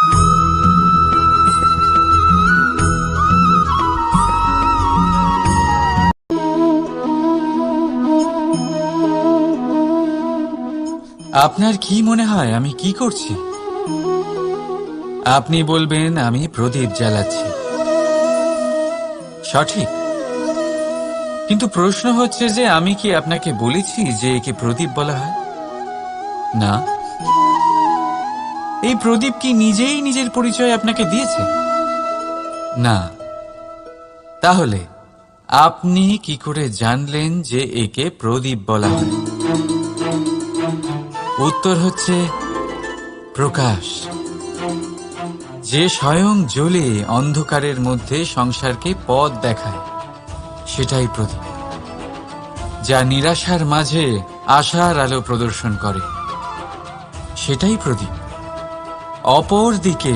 আপনার কি মনে হয় আমি কি করছি? আপনি বলবেন আমি প্রদীপ জ্বালাচ্ছি। সঠিক, কিন্তু প্রশ্ন হচ্ছে যে আমি কি আপনাকে বলেছি যে একে প্রদীপ বলা হয়? না। এই প্রদীপ কি নিজেই নিজের পরিচয় আপনাকে দিয়েছে? না। তাহলে আপনি কি করে জানলেন যে একে প্রদীপ বলা হয়? উত্তর হচ্ছে প্রকাশ, যে স্বয়ং জ্বলে অন্ধকারের মধ্যে সংসারকে পথ দেখায়, সেটাই প্রদীপ। যা নিরাশার মাঝে আশার আলো প্রদর্শন করে, সেটাই প্রদীপ। অপর দিকে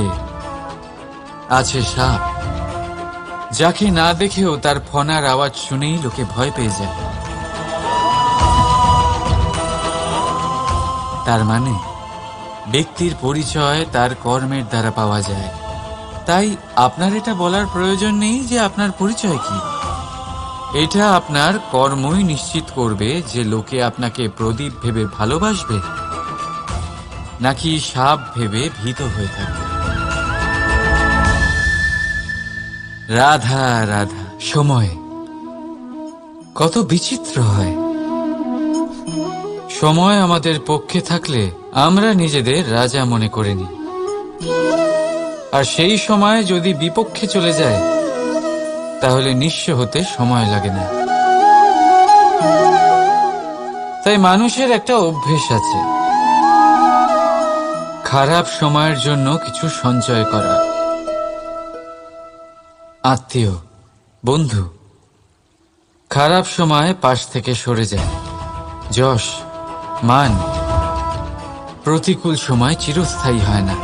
আছে সাপ, যাকে না দেখেও তার ফনার আওয়াজ শুনেই লোকে ভয় পেয়ে যায়। তার মানে ব্যক্তির পরিচয় তার কর্মের দ্বারা পাওয়া যায়। তাই আপনার এটা বলার প্রয়োজন নেই যে আপনার পরিচয় কি। এটা আপনার কর্মই নিশ্চিত করবে যে লোকে আপনাকে প্রদীপ ভেবে ভালোবাসবে নাকি সাপ ভেবে ভীত হয়ে থাকবে। রাধা রাধা। সময় কত বিচিত্র হয়। সময় আমাদের পক্ষে থাকলে আমরা নিজেদের রাজা মনে করে নিই, আর সেই সময় যদি বিপক্ষে চলে যায় তাহলে নিঃস্ব হতে সময় লাগে না। তাই মানুষের একটা অভ্যেস আছে, খারাপ সময়ের জন্য কিছু সঞ্চয় করা। আত্মীয়, বন্ধু খারাপ সময় পাশ থেকে সরে যায়। যশ, মান প্রতিকূল সময় চিরস্থায়ী হয় না।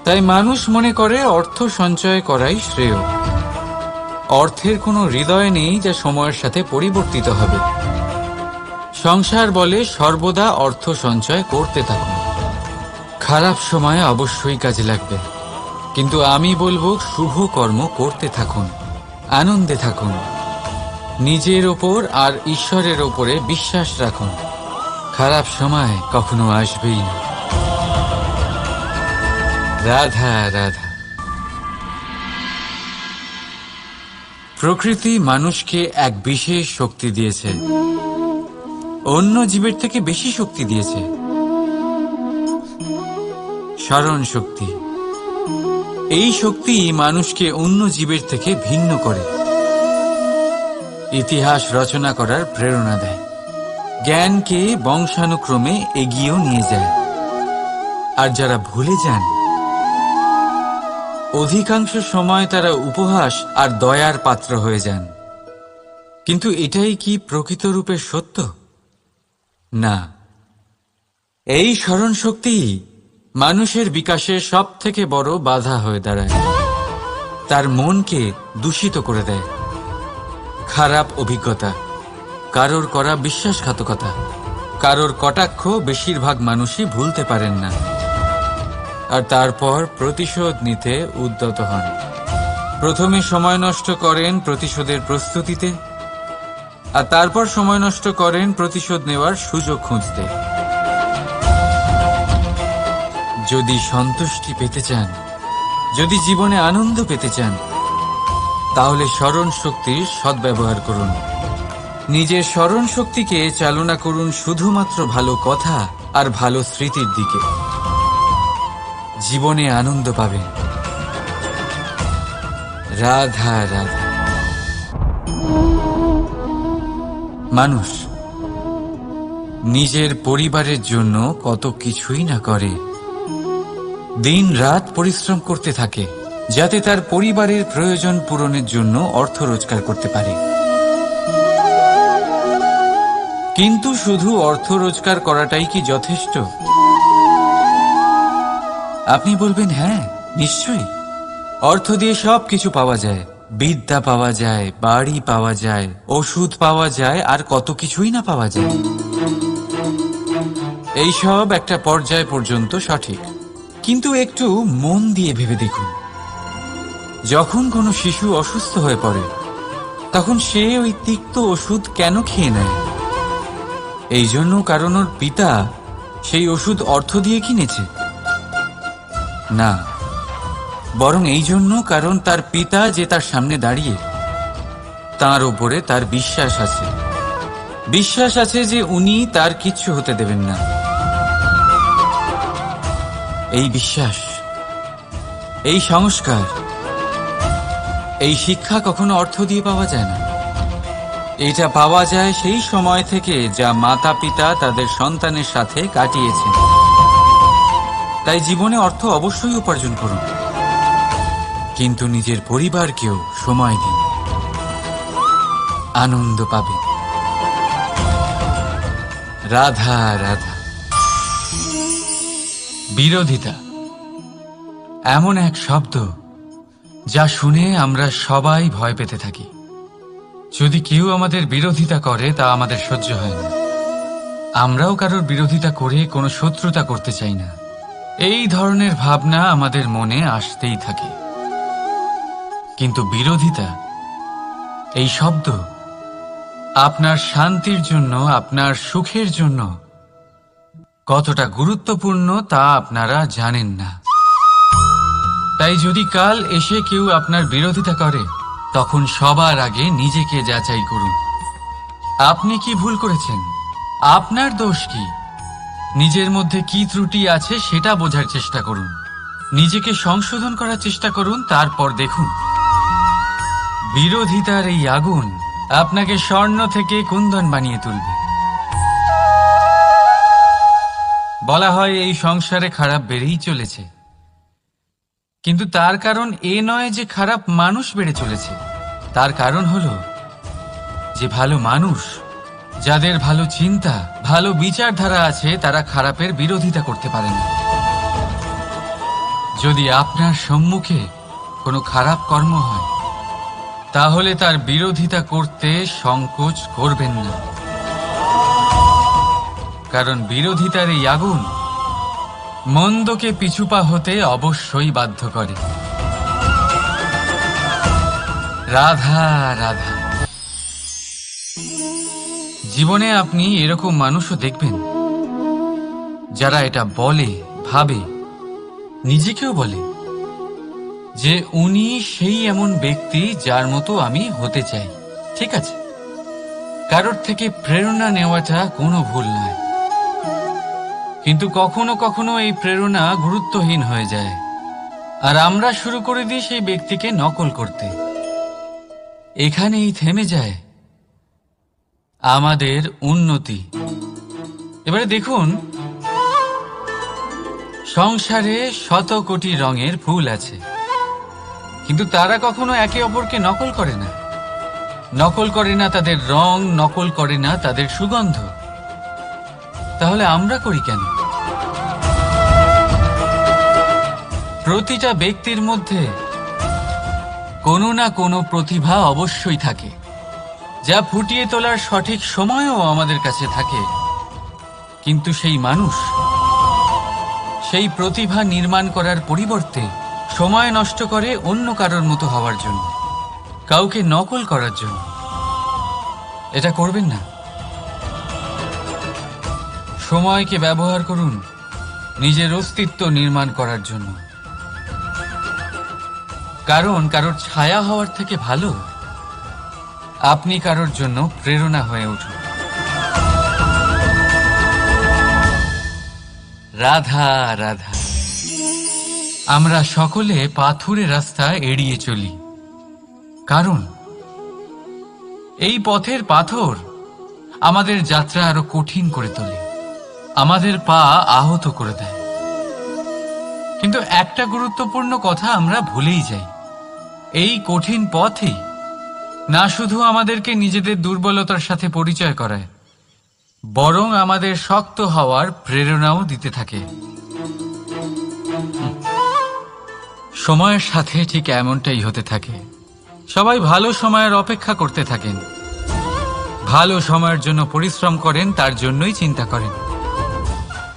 তাই মানুষ মনে করে অর্থ সঞ্চয় করাই শ্রেয়। অর্থের কোনো হৃদয় নেই যা সময়ের সাথে পরিবর্তিত হবে। সংসার বলে সর্বদা অর্থ সঞ্চয় করতে থাকুন। খারাপ সময় অবশ্যই কাজে লাগবে, কিন্তু আমি বলবো শুভ কর্ম করতে থাকুন, আনন্দে থাকুন, নিজের ওপর আর ঈশ্বরের ওপরে বিশ্বাস রাখুন। খারাপ সময় কখনো আসবেই না। রাধা রাধা। প্রকৃতি মানুষকে এক বিশেষ শক্তি দিয়েছে, অন্য জীবের থেকে বেশি শক্তি দিয়েছে। স্মরণ শক্তি। এই শক্তি মানুষকে অন্য জীবের থেকে ভিন্ন করে, ইতিহাস রচনা করার প্রেরণা দেয়, জ্ঞানকে বংশানুক্রমে এগিয়েও নিয়ে যায়। আর যারা ভুলে যান, অধিকাংশ সময় তারা উপহাস আর দয়ার পাত্র হয়ে যান। কিন্তু এটাই কি প্রকৃত রূপে সত্য? না। এই স্মরণ শক্তি মানুষের বিকাশের সব থেকে বড় বাধা হয়ে দাঁড়ায়। তার মনকে দূষিত করে দেয়। খারাপ অভিজ্ঞতা, কারোর করা বিশ্বাসঘাতকতা, কারোর কটাক্ষ বেশিরভাগ মানুষই ভুলতে পারেন না, আর তারপর প্রতিশোধ নিতে উদ্যত হন। প্রথমে সময় নষ্ট করেন প্রতিশোধের প্রস্তুতিতে, আর তারপর সময় নষ্ট করেন প্রতিশোধ নেওয়ার সুযোগ খুঁজতে। যদি সন্তুষ্টি পেতে চান, যদি জীবনে আনন্দ পেতে চান, তাহলে স্মরণ শক্তির সদ্ব্যবহার করুন। নিজের স্মরণ শক্তিকে চালনা করুন শুধুমাত্র ভালো কথা আর ভালো স্মৃতির দিকে। জীবনে আনন্দ পাবেন। রাধা রাধা। মানুষ নিজের পরিবারের জন্য কত কিছুই না করে, দিন রাত পরিশ্রম করতে থাকে যাতে তার পরিবারের প্রয়োজন পূরণের জন্য অর্থ রোজগার করতে পারে। কিন্তু শুধু অর্থ রোজগার করাটাই কি যথেষ্ট? আপনি বলবেন হ্যাঁ, নিশ্চয়ই। অর্থ দিয়ে সব কিছু পাওয়া যায়, বিদ্যা পাওয়া যায়, বাড়ি পাওয়া যায়, ওষুধ পাওয়া যায়, আর কত কিছুই না পাওয়া যায়। এইসব একটা পর্যায় পর্যন্ত সঠিক, কিন্তু একটু মন দিয়ে ভেবে দেখুন, যখন কোনো শিশু অসুস্থ হয়ে পড়ে তখন সে ওই তিক্ত ওষুধ কেন খেয়ে নেয়? এই জন্য কারণ ওর পিতা সেই ওষুধ অর্থ দিয়ে কিনেছে? না, বরং এই জন্য কারণ তার পিতা যে তার সামনে দাঁড়িয়ে, তার উপরে তার বিশ্বাস আছে। বিশ্বাস আছে যে উনি তার কিচ্ছু হতে দেবেন না। এই বিশ্বাস, এই সংস্কার, এই শিক্ষা কখনো অর্থ দিয়ে পাওয়া যায় না। এটা পাওয়া যায় সেই সময় থেকে যা মাতা পিতা তাদের সন্তানের সাথে কাটিয়েছেন। তাই জীবনে অর্থ অবশ্যই উপার্জন করুন, কিন্তু নিজের পরিবারকেও সময় দিন, আনন্দ পাবে। রাধা রাধা। বিরোধিতা এমন এক শব্দ যা শুনে আমরা সবাই ভয় পেতে থাকি। যদি কেউ আমাদের বিরোধিতা করে তা আমাদের সহ্য হয় না। আমরাও কারোর বিরোধিতা করে কোনো শত্রুতা করতে চাই না। এই ধরনের ভাবনা আমাদের মনে আসতেই থাকে। কিন্তু বিরোধিতা, এই শব্দ আপনার শান্তির জন্য, আপনার সুখের জন্য কতটা গুরুত্বপূর্ণ তা আপনারা জানেন না। তাই যদি কাল এসে কেউ আপনার বিরোধিতা করে, তখন সবার আগে নিজেকে যাচাই করুন। আপনি কি ভুল করেছেন? আপনার দোষ কি? নিজের মধ্যে কি ত্রুটি আছে সেটা বোঝার চেষ্টা করুন। নিজেকে সংশোধন করার চেষ্টা করুন, তারপর দেখুন বিরোধিতার এই আগুন আপনাকে স্বর্ণ থেকে কুন্দন বানিয়ে তুলবে। বলা হয় এই সংসারে খারাপ বেড়েই চলেছে, কিন্তু তার কারণ এ নয় যে খারাপ মানুষ বেড়ে চলেছে। তার কারণ হলো যে ভালো মানুষ, যাদের ভালো চিন্তা, ভালো বিচারধারা আছে, তারা খারাপের বিরোধিতা করতে পারে না। যদি আপনার সম্মুখে কোনো খারাপ কর্ম হয়, তাহলে তার বিরোধিতা করতে সংকোচ করবেন না, কারণ বিরোধিতার এই আগুন মন্দকে পিছুপা হতে অবশ্যই বাধ্য করে। রাধা রাধা। জীবনে আপনি এরকম মানুষও দেখবেন যারা এটা বলে, ভাবে, নিজেকেও বলে যে উনি সেই এমন ব্যক্তি যার মতো আমি হতে চাই। ঠিক আছে, কারোর থেকে প্রেরণা নেওয়াটা কোনো ভুল নয়, কিন্তু কখনো কখনো এই প্রেরণা গুরুত্বহীন হয়ে যায় আর আমরা শুরু করে দিই সেই ব্যক্তিকে নকল করতে। এখানেই থেমে যায় আমাদের উন্নতি। এবারে দেখুন, সংসারে শত কোটি রঙের ফুল আছে, কিন্তু তারা কখনো একে অপরকে নকল করে না। নকল করে না তাদের রং, নকল করে না তাদের সুগন্ধ। তাহলে আমরা করি কেন? প্রতিটা ব্যক্তির মধ্যে কোনো না কোনো প্রতিভা অবশ্যই থাকে, যা ফুটিয়ে তোলার সঠিক সময়ও আমাদের কাছে থাকে। কিন্তু সেই মানুষ সেই প্রতিভা নির্মাণ করার পরিবর্তে সময় নষ্ট করে অন্য কারোর মতো হওয়ার জন্য, কাউকে নকল করার জন্য। এটা করবেন না। সময়কে ব্যবহার করুন নিজের অস্তিত্ব নির্মাণ করার জন্য, কারণ কারোর ছায়া হওয়ার থেকে ভালো আপনি কারোর জন্য প্রেরণা হয়ে উঠুন। রাধা রাধা। আমরা সকলে পাথুরে রাস্তা এড়িয়ে চলি, কারণ এই পথের পাথর আমাদের যাত্রা আরো কঠিন করে তোলে, আমাদের পা আহত করে দেয়। কিন্তু একটা গুরুত্বপূর্ণ কথা আমরা ভুলেই যাই, এই কঠিন পথই না শুধু আমাদেরকে নিজেদের দুর্বলতার সাথে পরিচয় করায়, বরং আমাদের শক্ত হওয়ার প্রেরণাও দিতে থাকে। সময়ের সাথে ঠিক এমনটাই হতে থাকে। সবাই ভালো সময়ের অপেক্ষা করতে থাকেন, ভালো সময়ের জন্য পরিশ্রম করেন, তার জন্যই চিন্তা করেন,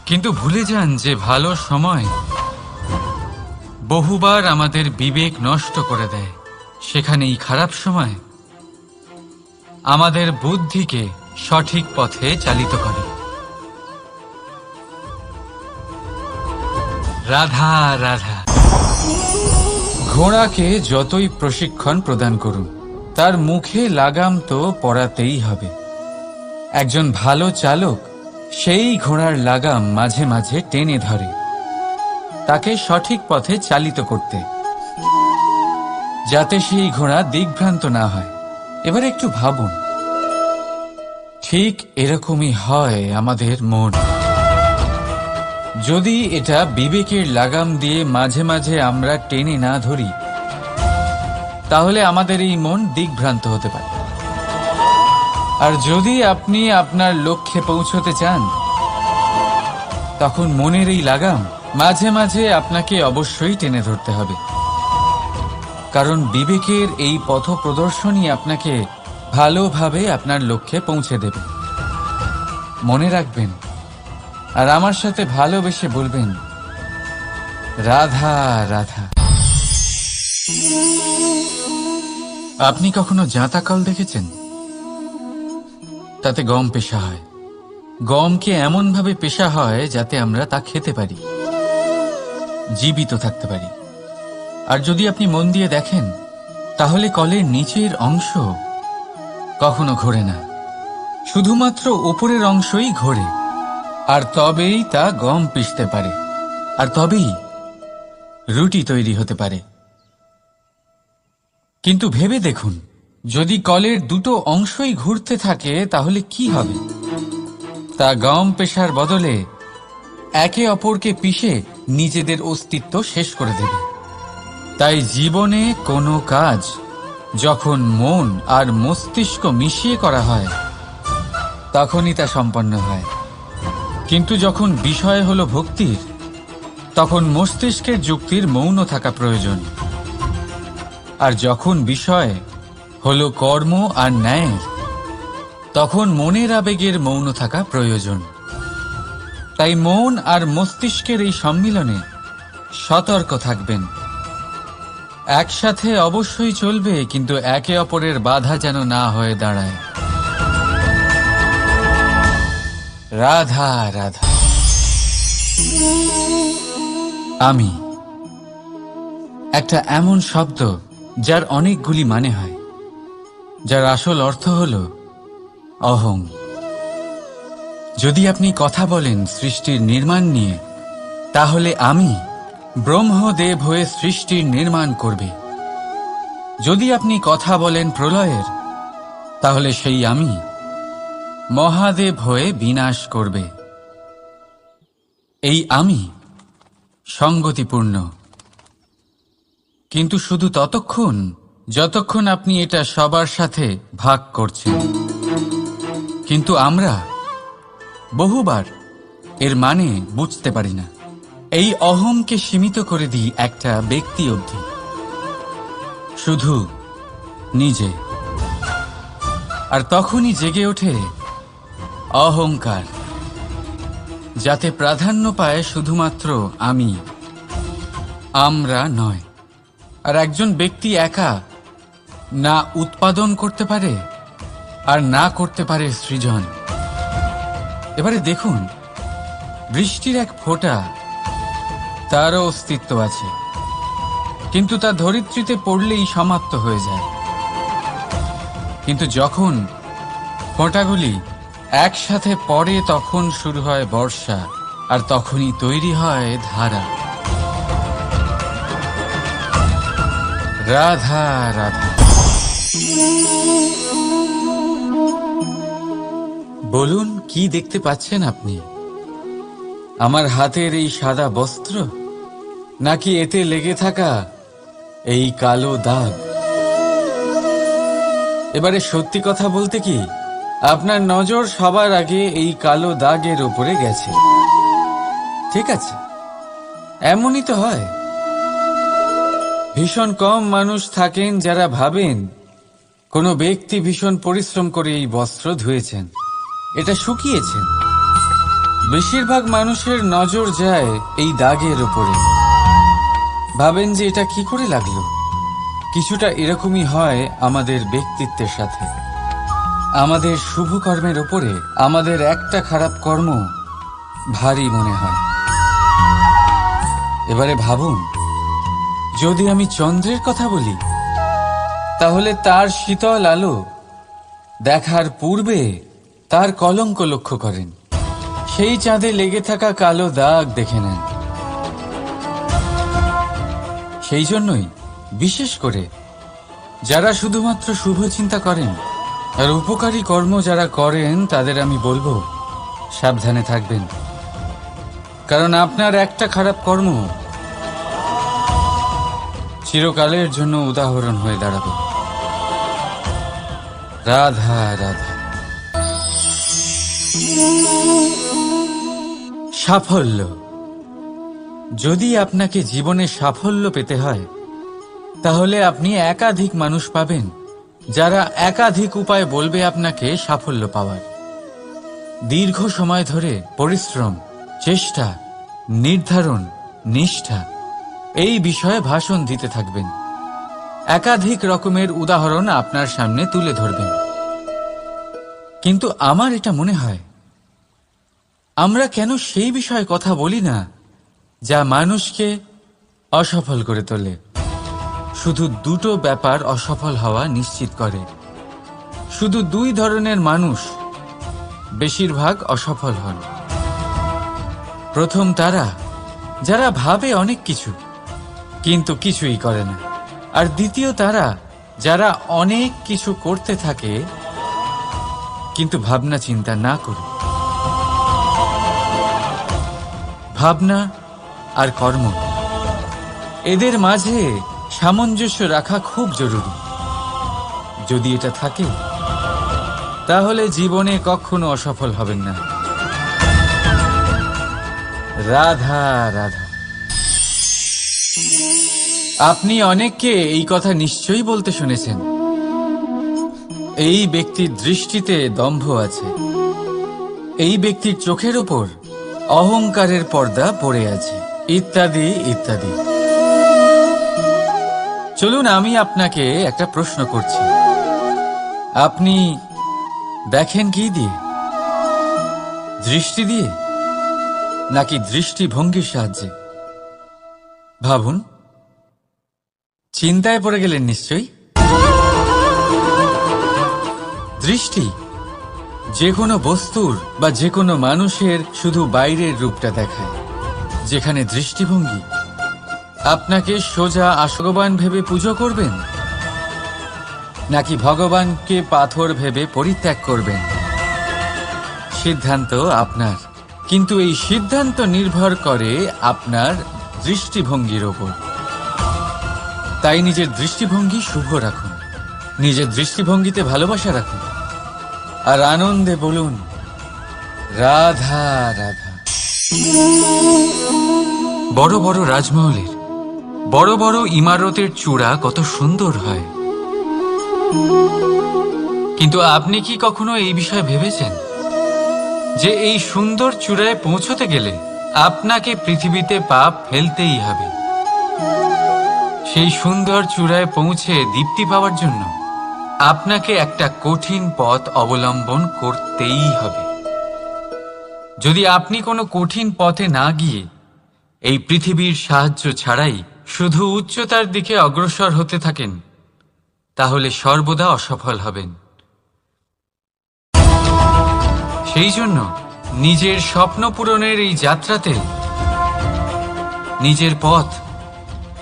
কিন্তু ভুলে যান যে ভালো সময় বহুবার আমাদের বিবেক নষ্ট করে দেয়। সেখানেই খারাপ সময় আমাদের বুদ্ধিকে সঠিক পথে চালিত করে। রাধা রাধা। ঘোড়াকে যতই প্রশিক্ষণ প্রদান করুন, তার মুখে লাগাম তো পরাতেই হবে। একজন ভালো চালক সেই ঘোড়ার লাগাম মাঝে মাঝে টেনে ধরে, তাকে সঠিক পথে চালিত করতে, যাতে সেই ঘোড়া দিগ্ভ্রান্ত না হয়। এবার একটু ভাবুন, ঠিক এরকমই হয় আমাদের মন। যদি এটা বিবেকের লাগাম দিয়ে মাঝে মাঝে আমরা টেনে না ধরি, তাহলে আমাদের এই মন দিগ্ভ্রান্ত হতে পারে। আর যদি আপনি আপনার লক্ষ্যে পৌঁছতে চান, তখন মনের এই লাগাম মাঝে মাঝে আপনাকে অবশ্যই টেনে ধরতে হবে, কারণ বিবেকের এই পথ প্রদর্শনই আপনাকে ভালোভাবে আপনার লক্ষ্যে পৌঁছে দেবে। মনে রাখবেন, আর আমার সাথে ভালোবেসে বলবেন, রাধা রাধা। আপনি কখনো জাঁতা কল দেখেছেন? তাতে গম পেষা হয়। গমকে এমন ভাবে পেষা হয় যাতে আমরা তা খেতে পারি, জীবিত থাকতে পারি। আর যদি আপনি মন দিয়ে দেখেন, তাহলে কলের নিচের অংশ কখনো ঘোরে না, শুধুমাত্র উপরের অংশই ঘোরে। আর তবেই তা গম পিষতে পারে, আর তবেই রুটি তৈরি হতে পারে। কিন্তু ভেবে দেখুন, যদি কলের দুটো অংশই ঘুরতে থাকে, তাহলে কি হবে? তা গম পেশার বদলে একে অপরকে পিষে নিজেদের অস্তিত্ব শেষ করে দেবে। তাই জীবনে কোনো কাজ যখন মন আর মস্তিষ্ক মিশিয়ে করা হয়, তখনই তা সম্পন্ন হয়। কিন্তু যখন বিষয় হলো ভক্তির, তখন মস্তিষ্কের যুক্তির মৌন থাকা প্রয়োজন। আর যখন বিষয় হলো কর্ম আর ন্যায়, তখন মনের আবেগের মৌন থাকা প্রয়োজন। তাই মন আর মস্তিষ্কের এই সম্মিলনে সতর্ক থাকবেন। একসাথে অবশ্যই চলবে, কিন্তু একে অপরের বাধা যেন না হয়ে দাঁড়ায়। রাধা রাধা। আমি একটা এমন শব্দ যার অনেকগুলি মানে হয়, যার আসল অর্থ হল অহং। যদি আপনি কথা বলেন সৃষ্টির নির্মাণ নিয়ে, তাহলে আমি ব্রহ্মদেব হয়ে সৃষ্টির নির্মাণ করবে। যদি আপনি কথা বলেন প্রলয়ের, তাহলে সেই আমি মহাদেব হয়ে বিনাশ করবে। এই আমি সঙ্গতিপূর্ণ, কিন্তু শুধু ততক্ষণ যতক্ষণ আপনি এটা সবার সাথে ভাগ করছেন। কিন্তু আমরা বহুবার এর মানে বুঝতে পারি না। এই অহংকে সীমিত করে দিই একটা ব্যক্তি অবধি, শুধু নিজে। আর তখনই জেগে ওঠে অহংকার, যাতে প্রাধান্য পায় শুধুমাত্র আমি, আমরা নয়। আর একজন ব্যক্তি একা না উৎপাদন করতে পারে আর না করতে পারে সৃজন। এবারে দেখুন, বৃষ্টির এক ফোঁটা, তারও অস্তিত্ব আছে, কিন্তু তা ধরিত্রীতে পড়লেই সমাপ্ত হয়ে যায়। কিন্তু যখন ফোঁটাগুলি একসাথে পড়ে, তখন শুরু হয় বর্ষা, আর তখনই তৈরি হয় ধারা। রাধা রাধা। বলুন, কি দেখতে পাচ্ছেন আপনি? আমার হাতের এই সাদা বস্ত্র, নাকি এতে লেগে থাকা এই কালো দাগ? এবারে সত্যি কথা বলতে কি, আপনার নজর সবার আগে এই কালো দাগের উপরে গেছে। ঠিক আছে, এমনই তো হয়। ভীষণ কম মানুষ থাকেন যারা ভাবেন কোনো ব্যক্তি ভীষণ পরিশ্রম করে এই বস্ত্র ধুয়েছেন, এটা শুকিয়েছেন। বেশিরভাগ মানুষের নজর যায় এই দাগের উপরে। ভাবেন যে এটা কি করে লাগলো। কিছুটা এরকমই হয় আমাদের ব্যক্তিত্বের সাথে। আমাদের শুভ কর্মের ওপরে আমাদের একটা খারাপ কর্ম ভারী মনে হয়। এবারে ভাবুন, যদি আমি চন্দ্রের কথা বলি, তাহলে তার শীতল আলো দেখার পূর্বে তার কলঙ্ক লক্ষ্য করেন, সেই চাঁদে লেগে থাকা কালো দাগ দেখে নেন। সেই জন্যই বিশেষ করে যারা শুধুমাত্র শুভ চিন্তা করেন আর উপকারী কর্ম যারা করেন, তাদের আমি বলবো সাবধানে থাকবেন। কারণ আপনার একটা খারাপ কর্ম চিরকালের জন্য উদাহরণ হয়ে দাঁড়াবে। রাধা রাধা। সাফল্য। যদি আপনাকে জীবনে সাফল্য পেতে হয়, তাহলে আপনি একাধিক মানুষ পাবেন যারা একাধিক উপায় বলবে আপনাকে সাফল্য পাওয়ার। দীর্ঘ সময় ধরে পরিশ্রম, চেষ্টা, নির্ধারণ, নিষ্ঠা এই বিষয়ে ভাষণ দিতে থাকবেন। একাধিক রকমের উদাহরণ আপনার সামনে তুলে ধরবেন। কিন্তু আমার এটা মনে হয়, আমরা কেন সেই বিষয়ে কথা বলি না যা মানুষকে অসফল করে তোলে। শুধু দুটো ব্যাপার অসফল হওয়া নিশ্চিত করে। শুধু দুই ধরনের মানুষ বেশিরভাগ অসফল হন। প্রথম তারা যারা ভাবে অনেক কিছু কিন্তু কিছুই করে না। আর দ্বিতীয় তারা যারা অনেক কিছু করতে থাকে কিন্তু ভাবনা চিন্তা না করে। ভাবনা আর কর্ম, এদের মাঝে সামঞ্জস্য রাখা খুব জরুরি। যদি এটা থাকে, তাহলে জীবনে কখনো অসফল হবেন না। রাধা রাধা। আপনি অনেককে এই কথা নিশ্চয়ই বলতে শুনেছেন, এই ব্যক্তির দৃষ্টিতে দম্ভ আছে, এই ব্যক্তির চোখের ওপর অহংকারের পর্দা পড়ে আছে, ইত্যাদি ইত্যাদি। চলুন আমি আপনাকে একটা প্রশ্ন করছি। আপনি দেখেন কি দিয়ে? দৃষ্টি দিয়ে নাকি দৃষ্টিভঙ্গির সাহায্যে? ভাবুন। চিন্তায় পড়ে গেলেন নিশ্চয়ই। দৃষ্টি যে কোনো বস্তুর বা যে কোনো মানুষের শুধু বাইরের রূপটা দেখায়, যেখানে দৃষ্টিভঙ্গি আপনাকে সোজা ভগবান ভেবে পুজো করবেন নাকি ভগবানকে পাথর ভেবে পরিত্যাগ করবেন, সিদ্ধান্ত আপনার। কিন্তু এই সিদ্ধান্ত নির্ভর করে আপনার দৃষ্টিভঙ্গির ওপর। তাই নিজের দৃষ্টিভঙ্গি শুভ রাখুন, নিজের দৃষ্টিভঙ্গিতে ভালোবাসা রাখুন, আর আনন্দে বলুন রাধা রাধা। বড় বড় রাজমহলের বড় বড় ইমারতের চূড়া কত সুন্দর হয়, কিন্তু আপনি কি কখনো এই বিষয়ে ভেবেছেন যে এই সুন্দর চূড়ায় পৌঁছতে গেলে আপনাকে পৃথিবীতে পা ফেলতেই হবে? সেই সুন্দর চূড়ায় পৌঁছে দীপ্তি পাওয়ার জন্য আপনাকে একটা কঠিন পথ অবলম্বন করতেই হবে। যদি আপনি কোনো কঠিন পথে না গিয়ে এই পৃথিবীর সাহায্য ছাড়াই শুধু উচ্চতার দিকে অগ্রসর হতে থাকেন, তাহলে সর্বদা অসফল হবেন। সেই জন্য নিজের স্বপ্ন পূরণের এই যাত্রাতে নিজের পথ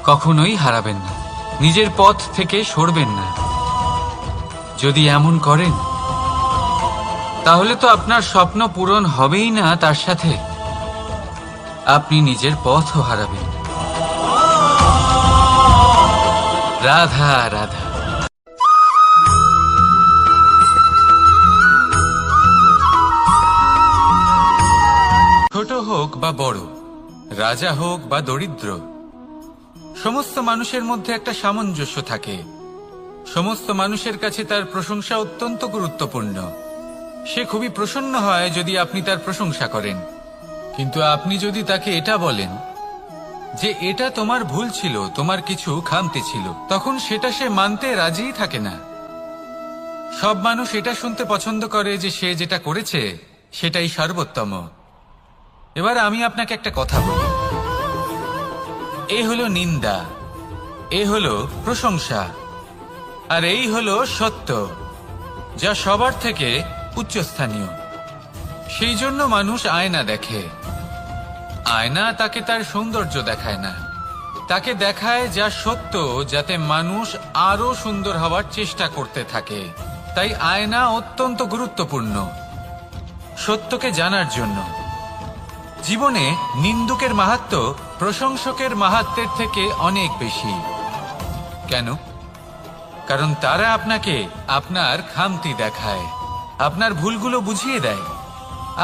কখনোই হারাবেন না, নিজের পথ থেকে সরবেন না। যদি এমন করেন, তাহলে তো আপনার স্বপ্ন পূরণ হবেই না, তার সাথে আপনি নিজের পথও হারাবেন। রাধা রাধা। ছোট হোক বা বড়, রাজা হোক বা দরিদ্র, সমস্ত মানুষের মধ্যে একটা সামঞ্জস্য থাকে। সমস্ত মানুষের কাছে তার প্রশংসা অত্যন্ত গুরুত্বপূর্ণ। সে খুবই প্রসন্ন হয় যদি আপনি তার প্রশংসা করেন, কিন্তু আপনি যদি তাকে এটা বলেন যে এটা তোমার ভুল ছিল, তোমার কিছু খামতি ছিল, তখন সেটা সে মানতে রাজিই থাকে না। সব মানুষ এটা শুনতে পছন্দ করে যে সে যেটা করেছে সেটাই সর্বোত্তম। এবার আমি আপনাকে একটা কথা বলি, এ হলো নিন্দা, এ হলো প্রশংসা, আর এই হলো সত্য, যা সবার থেকে উচ্চস্থানীয়। সেই জন্য মানুষ আয়না দেখে। আয়না তাকে তার সৌন্দর্য দেখায় না, তাকে দেখায় যা সত্য, যাতে মানুষ আরো সুন্দর হওয়ার চেষ্টা করতে থাকে। তাই আয়না অত্যন্ত গুরুত্বপূর্ণ সত্যকে জানার জন্য। জীবনে নিন্দুকের মাহাত্ম্য প্রশংসকের মাহাত্ম্যের থেকে অনেক বেশি। কেন? কারণ তারা আপনাকে আপনার খামতি দেখায়, আপনার ভুলগুলো বুঝিয়ে দেয়,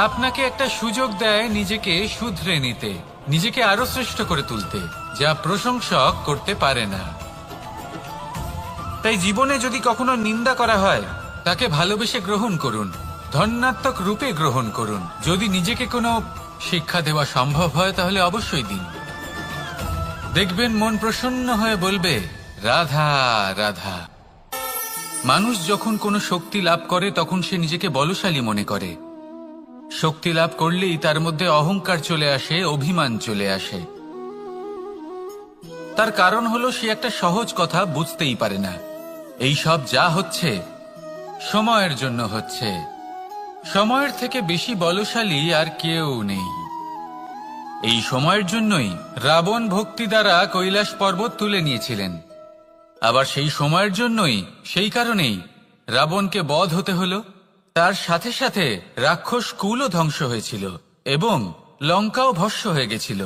আপনাকে একটা সুযোগ দেয় নিজেকে শুধরে নিতে, নিজেকে আরো শ্রেষ্ঠ করে তুলতে, যা প্রশংসক করতে পারে না। তাই জীবনে যদি কখনো নিন্দা করা হয়, তাকে ভালোবেসে গ্রহণ করুন, ধন্যাত্মক রূপে গ্রহণ করুন। যদি নিজেকে কোনো শিক্ষা দেওয়া সম্ভব হয় তাহলে অবশ্যই দিন। দেখবেন মন প্রসন্ন হয়ে বলবে, রাধা রাধা। মানুষ যখন কোনো শক্তি লাভ করে তখন সে নিজেকে বলশালী মনে করে। শক্তি লাভ করলেই তার মধ্যে অহংকার চলে আসে, অভিমান চলে আসে। তার কারণ হলো সে একটা সহজ কথা বুঝতেই পারে না। এই সব যা হচ্ছে সময়ের জন্য হচ্ছে। সময়ের থেকে বেশি বলশালী আর কেউ নেই। এই সময়ের জন্যই রাবণ ভক্তি দ্বারা কৈলাস পর্বত তুলে নিয়েছিলেন। আবার সেই সময়ের জন্যই, সেই কারণেই রাবণকে বধ হতে হলো। তার সাথে সাথে রাক্ষস কুলও ধ্বংস হয়েছিল এবং লঙ্কাও ভস্ম হয়ে গেছিল।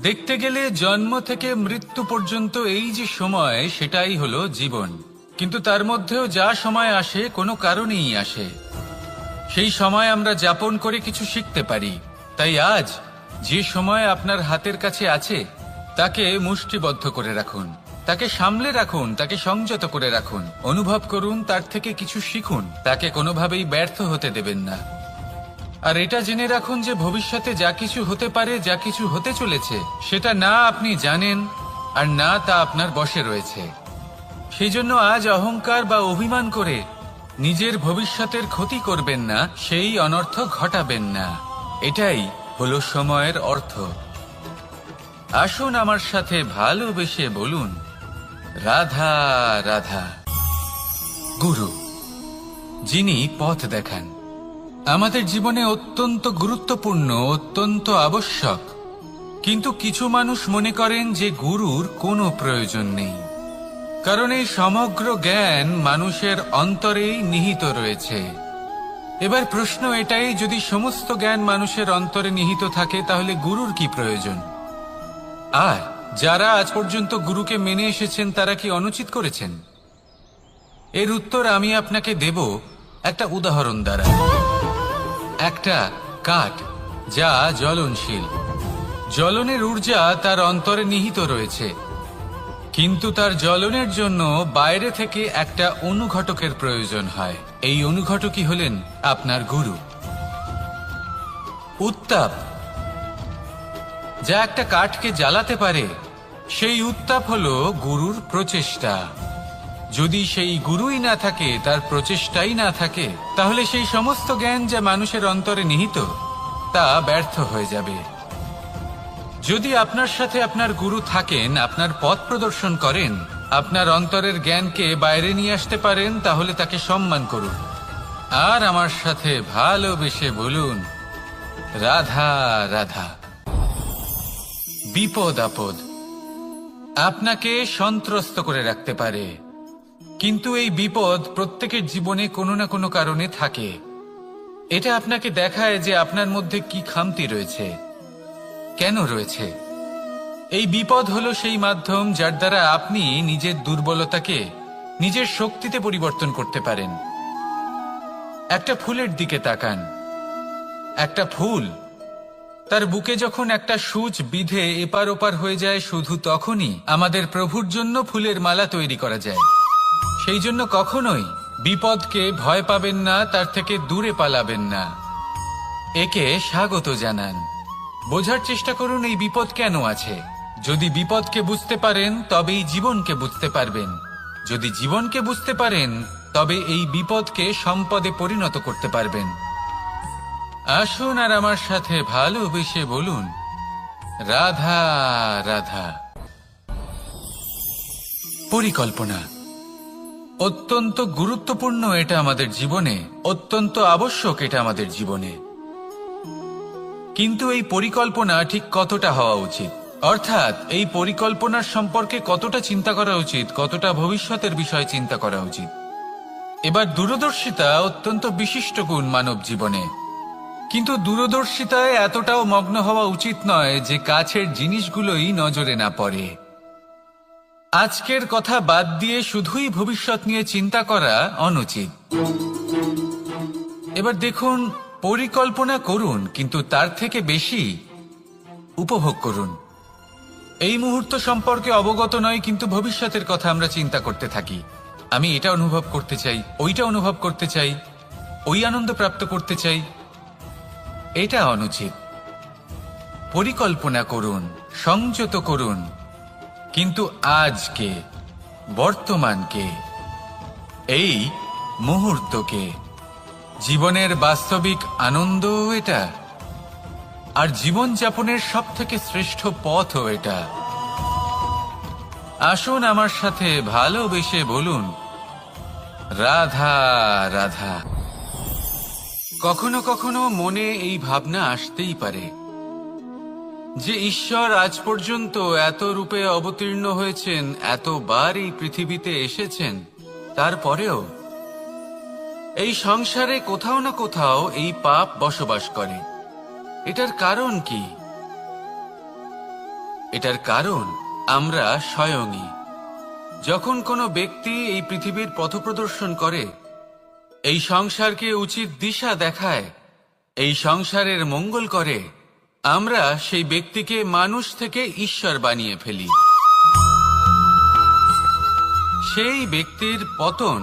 দেখতে গেলে জন্ম থেকে মৃত্যু পর্যন্ত এই যে সময়, সেটাই হলো জীবন। কিন্তু তার মধ্যেও যা সময় আসে কোনো কারণেই আসে। সেই সময় আমরা যাপন করে কিছু শিখতে পারি। তাই আজ যে সময় আপনার হাতের কাছে আছে তাকে মুষ্টিবদ্ধ করে রাখুন, তাকে সামলে রাখুন, তাকে সংযত করে রাখুন, অনুভব করুন, তার থেকে কিছু শিখুন, তাকে কোনোভাবেই ব্যর্থ হতে দেবেন না। আর এটা জেনে রাখুন যে ভবিষ্যতে যা কিছু হতে পারে, যা কিছু হতে চলেছে, সেটা না আপনি জানেন আর না তা আপনার বশে রয়েছে। সেই জন্য আজ অহংকার বা অভিমান করে নিজের ভবিষ্যতের ক্ষতি করবেন না, সেই অনর্থ ঘটাবেন না। এটাই হলো সময়ের অর্থ। আসুন আমার সাথে ভালোবেসে বলুন, রাধা রাধা। গুরু, যিনি পথ দেখান, আমাদের জীবনে অত্যন্ত গুরুত্বপূর্ণ, অত্যন্ত আবশ্যক। কিন্তু কিছু মানুষ মনে করেন যে গুরুর কোনো প্রয়োজন নেই, কারণ এই সমগ্র জ্ঞান মানুষের অন্তরেই নিহিত রয়েছে। এবার প্রশ্ন এটাই, যদি সমস্ত জ্ঞান মানুষের অন্তরে নিহিত থাকে তাহলে গুরুর কি প্রয়োজন? আর যারা আজ পর্যন্ত গুরুকে মেনে এসেছেন তারা কি অনুচিত করেছেন? এর উত্তর আমি আপনাকে দেব একটা উদাহরণ দ্বারা। একটা কাঠ যা জ্বলনশীল, জ্বলনের ঊর্জা তার অন্তরে নিহিত রয়েছে, কিন্তু তার জ্বলনের জন্য বাইরে থেকে একটা অনুঘটকের প্রয়োজন হয়। এই অনুঘটকই হলেন আপনার গুরু। উত্তাপ যা একটা কাঠকে জ্বালাতে পারে, সেই উত্তাপ হলো গুরুর প্রচেষ্টা। যদি সেই গুরুই না থাকে, তার প্রচেষ্টাই না থাকে, তাহলে সেই সমস্ত জ্ঞান যা মানুষের অন্তরে নিহিত তা ব্যর্থ হয়ে যাবে। যদি আপনার সাথে আপনার গুরু থাকেন, আপনার পথ প্রদর্শন করেন, আপনার অন্তরের জ্ঞানকে বাইরে নিয়ে আসতে পারেন, তাহলে তাকে সম্মান করুন আর আমার সাথে ভালোবেসে বলুন, রাধা রাধা। বিপদ আপদ আপনাকে সন্ত্রস্ত করে রাখতে পারে, কিন্তু এই বিপদ প্রত্যেকের জীবনে কোনো না কোনো কারণে থাকে। এটা আপনাকে দেখায় যে আপনার মধ্যে কি খামতি রয়েছে, কেন রয়েছে। এই বিপদ হলো সেই মাধ্যম যার দ্বারা আপনি নিজের দুর্বলতাকে নিজের শক্তিতে পরিবর্তন করতে পারেন। একটা ফুলের দিকে তাকান। একটা ফুল, তার বুকে যখন একটা সূচ বিঁধে এপার ওপার হয়ে যায়, শুধু তখনই আমাদের প্রভুর জন্য ফুলের মালা তৈরি করা যায়। সেই জন্য কখনোই বিপদকে ভয় পাবেন না, তার থেকে দূরে পালাবেন না, একে স্বাগত জানান। বোঝার চেষ্টা করুন এই বিপদ কেন আছে, যদি বিপদকে বুঝতে পারেন তবেই জীবনকে বুঝতে পারবেন, যদি জীবনকে বুঝতে পারেন তবে এই বিপদকে সম্পদে পরিণত করতে পারবেন। আসুন আর আমার সাথে ভালোবেসে বলুন, রাধা রাধা। পরিকল্পনা অত্যন্ত গুরুত্বপূর্ণ, এটা আমাদের জীবনে অত্যন্ত আবশ্যক, এটা আমাদের জীবনে। কিন্তু এই পরিকল্পনা ঠিক কতটা হওয়া উচিত, অর্থাৎ এই পরিকল্পনার সম্পর্কে কতটা চিন্তা করা উচিত, কতটা ভবিষ্যতের বিষয়ে চিন্তা করা উচিত। এবার দূরদর্শিতা অত্যন্ত বিশিষ্ট গুণ মানব জীবনে, কিন্তু দূরদর্শিতায় এতটাও মগ্ন হওয়া উচিত নয় যে কাছের জিনিসগুলোই নজরে না পড়ে। আজকের কথা বাদ দিয়ে শুধুই ভবিষ্যৎ নিয়ে চিন্তা করা অনুচিত। এবার দেখুন, পরিকল্পনা করুন কিন্তু তার থেকে বেশি উপভোগ করুন। এই মুহূর্ত সম্পর্কে অবগত নয়, কিন্তু ভবিষ্যতের কথা আমরা চিন্তা করতে থাকি। আমি এটা অনুভব করতে চাই, ওইটা অনুভব করতে চাই, ওই আনন্দ প্রাপ্ত করতে চাই। এটা অনুচিত। পরিকল্পনা করুন, সংযত করুন, কিন্তু আজকে, বর্তমানকে, এই মুহূর্তকে, জীবনের বাস্তবিক আনন্দ এটা, আর জীবনযাপনের সবথেকে শ্রেষ্ঠ পথও এটা। আসুন আমার সাথে ভালোবেসে বলুন, রাধা রাধা। কখনো কখনো মনে এই ভাবনা আসতেই পারে যে ঈশ্বর আজ পর্যন্ত এত রূপে অবতীর্ণ হয়েছেন, এতবার এই পৃথিবীতে এসেছেন, তারপরেও এই সংসারে কোথাও না কোথাও এই পাপ বসবাস করে। এটার কারণ কি? এটার কারণ আমরা স্বয়ংই। যখন কোনো ব্যক্তি এই পৃথিবীর পথপ্রদর্শন করে, এই সংসারকে উচিত দিশা দেখায়, এই সংসারের মঙ্গল করে, আমরা সেই ব্যক্তিকে মানুষ থেকে ঈশ্বর বানিয়ে ফেলি। সেই ব্যক্তির পতন